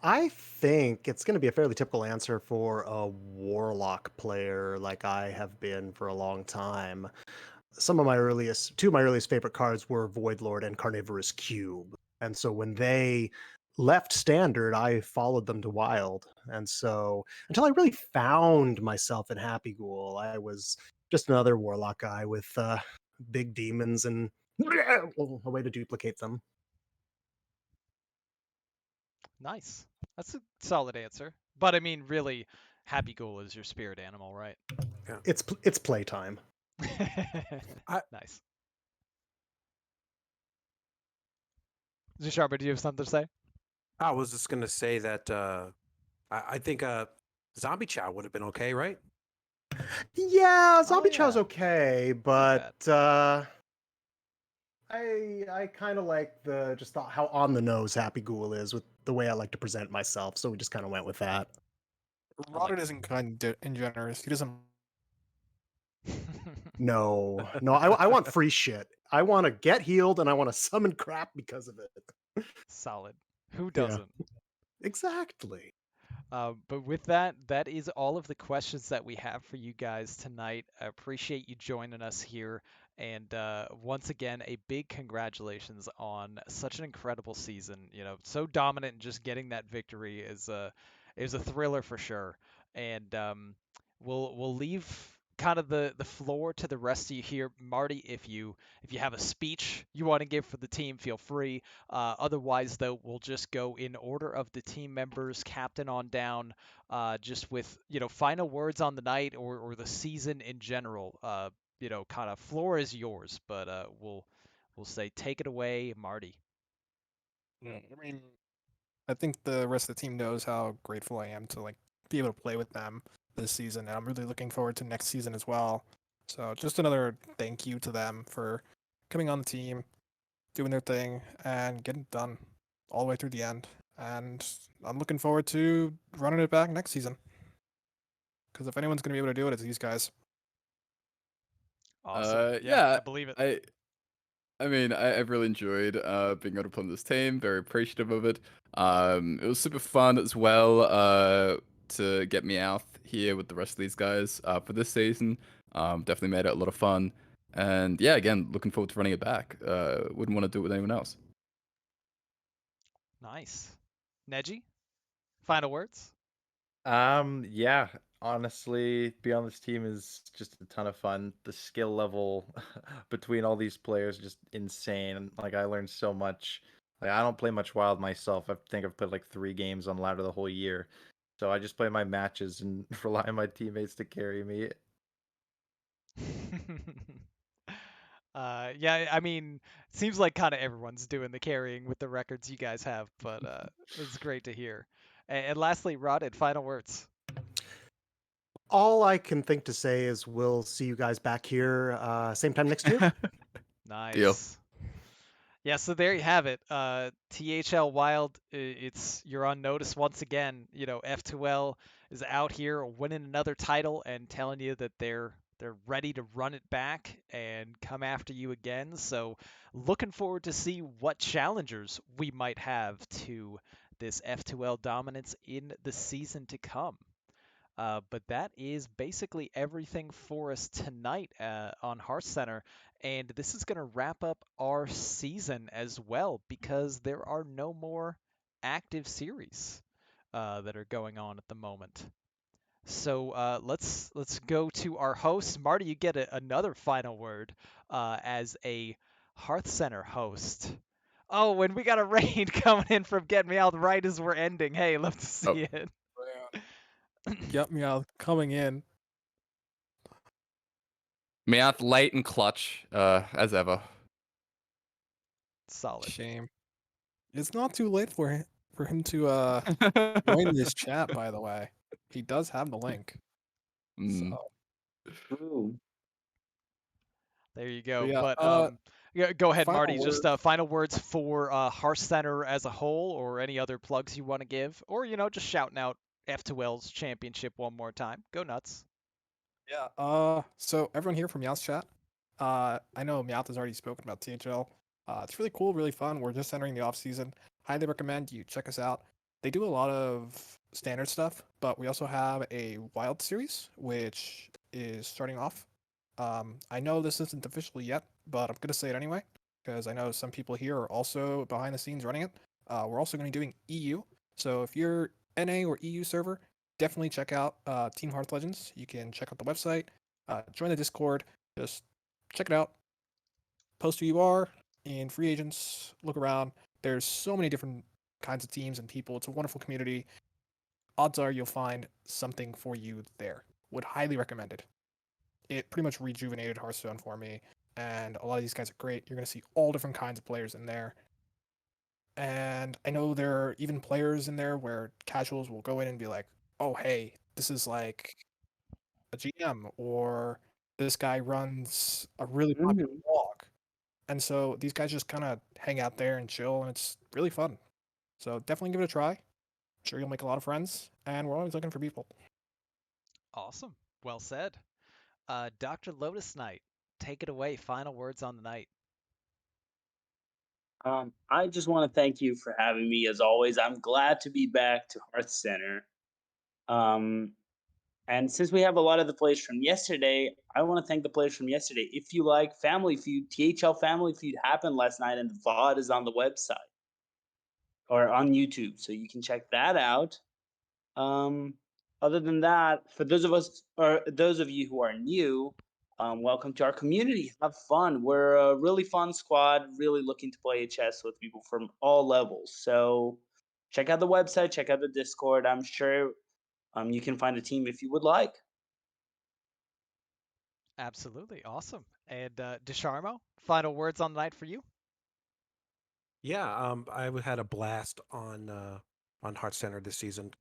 I think it's going to be a fairly typical answer for a Warlock player like I have been for a long time. Two of my earliest favorite cards were Voidlord and Carnivorous Cube. And so when they left Standard, I followed them to Wild. And so until I really found myself in Happy Ghoul, I was just another Warlock guy with big demons and a way to duplicate them. Nice. That's a solid answer. But I mean, really, Happy Ghoul is your spirit animal, right? It's playtime. Nice. Sharper, do you have something to say? I was just gonna say that I think Zombie Chow would have been okay, right? Yeah, Zombie yeah. Chow's okay, but I kind of like how on the nose Happy Ghoul is with the way I like to present myself, so we just kind of went with that. Robert isn't kind and generous. He doesn't. No, I want free shit. I want to get healed and I want to summon crap because of it. Solid. Who Yeah. doesn't? Exactly. But with that, that is all of the questions that we have for you guys tonight. I appreciate you joining us here. And once again, a big congratulations on such an incredible season. You know, so dominant, and just getting that victory is a thriller for sure. And we'll leave kind of the floor to the rest of you here. Marty, if you have a speech you want to give for the team, feel free. Otherwise, though, we'll just go in order of the team members, captain on down, just with final words on the night or the season in general. Kind of floor is yours, but we'll say take it away, Marty. Yeah, I mean, I think the rest of the team knows how grateful I am to be able to play with them this season, and I'm really looking forward to next season as well. So just another thank you to them for coming on the team, doing their thing, and getting it done all the way through the end. And I'm looking forward to running it back next season. Because if anyone's going to be able to do it, it's these guys. Awesome. Yeah, I believe it. I mean, I've really enjoyed being able to play on this team. Very appreciative of it. It was super fun as well to get me out here with the rest of these guys for this season. Definitely made it a lot of fun. And yeah, again, looking forward to running it back. Wouldn't want to do it with anyone else. Nice. Neji, final words? Yeah, honestly, being on this team is just a ton of fun. The skill level between all these players is just insane. Like I learned so much. Like I don't play much Wild myself. I think I've played like 3 games on ladder the whole year. So I just play my matches and rely on my teammates to carry me. Yeah, I mean, seems like kind of everyone's doing the carrying with the records you guys have, but it's great to hear. And lastly, Rotted, final words. All I can think to say is we'll see you guys back here same time next year. Nice. Deal. Yeah, so there you have it. THL Wild, you're on notice once again. F2L is out here winning another title and telling you that they're ready to run it back and come after you again. So looking forward to see what challengers we might have to this F2L dominance in the season to come. But that is basically everything for us tonight on Hearthcenter. And this is going to wrap up our season as well because there are no more active series that are going on at the moment. So let's go to our host. Marty, you get another final word as a Hearthcenter host. Oh, and we got a raid coming in from Get Me Out right as we're ending. Hey, love to see it. Get me out coming in. Meowth late and clutch, as ever. Solid. Shame. It's not too late for him to join this chat. By the way, he does have the link. So Ooh. there you go. yeah, But yeah, go ahead, final Marty. Just final words for Hearthcenter as a whole, or any other plugs you want to give, or just shouting out F2L's championship one more time. Go nuts. Yeah. So everyone here from Meowth's chat. I know Meowth has already spoken about THL. It's really cool, really fun. We're just entering the off season. Highly recommend you check us out. They do a lot of standard stuff, but we also have a wild series which is starting off. I know this isn't official yet, but I'm gonna say it anyway because I know some people here are also behind the scenes running it. We're also going to be doing EU. So if you're NA or EU server, definitely check out Team Hearth Legends. You can check out the website, join the Discord, just check it out. Post who you are in free agents. Look around. There's so many different kinds of teams and people. It's a wonderful community. Odds are you'll find something for you there. Would highly recommend it. It pretty much rejuvenated Hearthstone for me, and a lot of these guys are great. You're going to see all different kinds of players in there. And I know there are even players in there where casuals will go in and be like, oh, hey, this is like a GM, or this guy runs a really popular blog. And so these guys just kind of hang out there and chill, and it's really fun. So definitely give it a try. I'm sure you'll make a lot of friends, and we're always looking for people. Awesome. Well said. Dr. Lotus Knight, take it away. Final words on the night. I just want to thank you for having me as always. I'm glad to be back to Hearthcenter. Um, and since we have a lot of the players from yesterday, I want to thank the players from yesterday. If you like Family Feud, THL Family Feud happened last night, and the VOD is on the website or on YouTube, so you can check that out. Um, Other than that, for those of us or those of you who are new, welcome to our community. Have fun. We're a really fun squad, really looking to play chess with people from all levels. So check out the website, check out the Discord. I'm sure you can find a team if you would like. Absolutely. Awesome. And DeSharmo, final words on the night for you? Yeah, had a blast on Heart Center this season.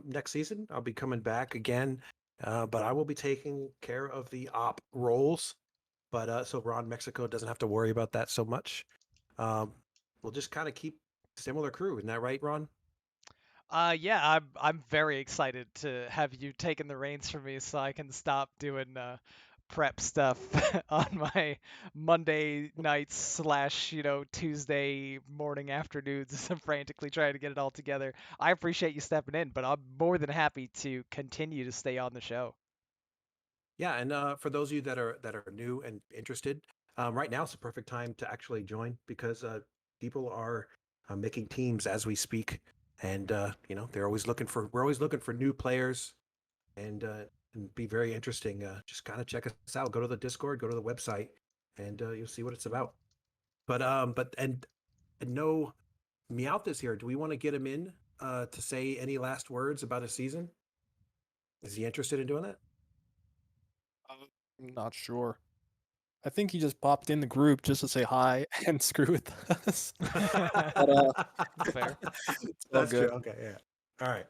Next season, I'll be coming back again, but I will be taking care of the op roles. But so Ron Mexico doesn't have to worry about that so much. We'll just kind of keep similar crew, isn't that right, Ron? Yeah, I'm very excited to have you taking the reins from me so I can stop doing prep stuff on my Monday nights slash, Tuesday morning afternoons. I'm frantically trying to get it all together. I appreciate you stepping in, but I'm more than happy to continue to stay on the show. Yeah, and for those of you that are new and interested, right now is the perfect time to actually join because people are making teams as we speak, and we're always looking for new players, and be very interesting. Just kind of check us out. Go to the Discord, go to the website, and you'll see what it's about. But no, Meowth is here. Do we want to get him in to say any last words about his season? Is he interested in doing that? I'm not sure. I think he just popped in the group just to say hi and screw with us. Fair. It's all That's good. true. Okay, yeah. All right.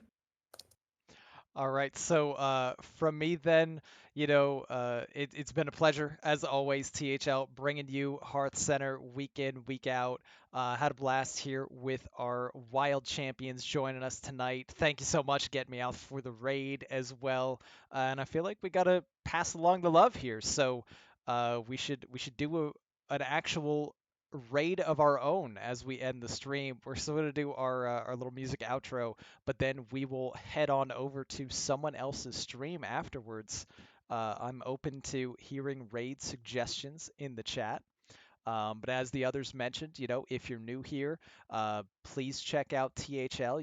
All right, so from me then, it's been a pleasure as always, THL, bringing you Hearth Center week in, week out. Had a blast here with our wild champions joining us tonight. Thank you so much, Get Me Out, for the raid as well. And I feel like we gotta pass along the love here, so we should do an actual raid of our own as we end the stream. We're still gonna do our little music outro, but then we will head on over to someone else's stream afterwards. I'm open to hearing raid suggestions in the chat. But as the others mentioned, if you're new here, please check out THL,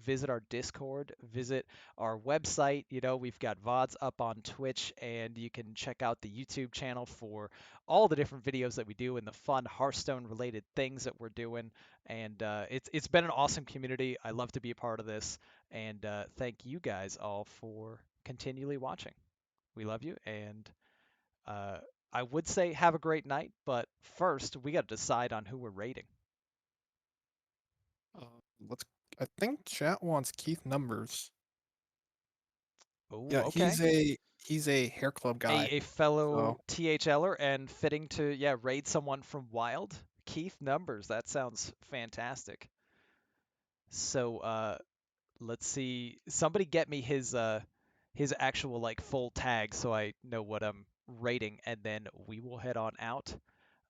visit our Discord, visit our website. We've got VODs up on Twitch, and you can check out the YouTube channel for all the different videos that we do and the fun Hearthstone related things that we're doing. And it's been an awesome community. I love to be a part of this. And thank you guys all for continually watching. We love you, and uh, I would say have a great night, but first we got to decide on who we're rating. Uh, let's. I think chat wants Keith Numbers. Oh, Yeah, okay. he's a hair club guy. A fellow So THLer and fitting to raid someone from Wild. Keith Numbers. That sounds fantastic. So Let's see. Somebody get me his actual like full tag so I know what I'm rating, and then we will head on out.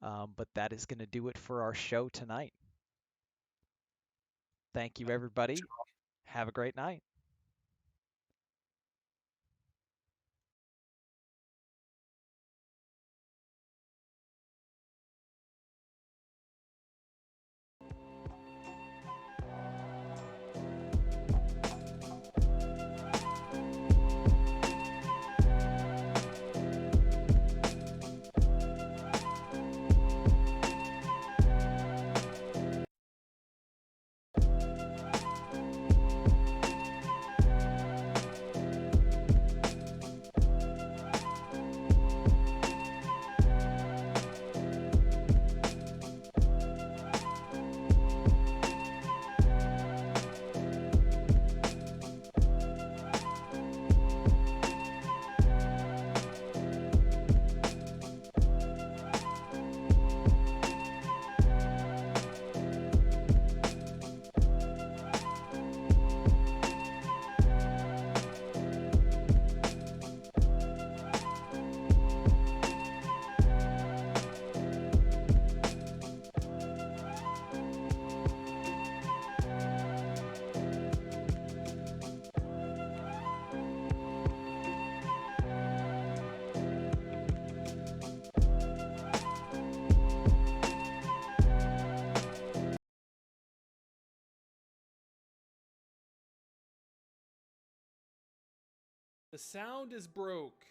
But that is going to do it for our show tonight. Thank you, everybody. Have a great night. The sound is broke.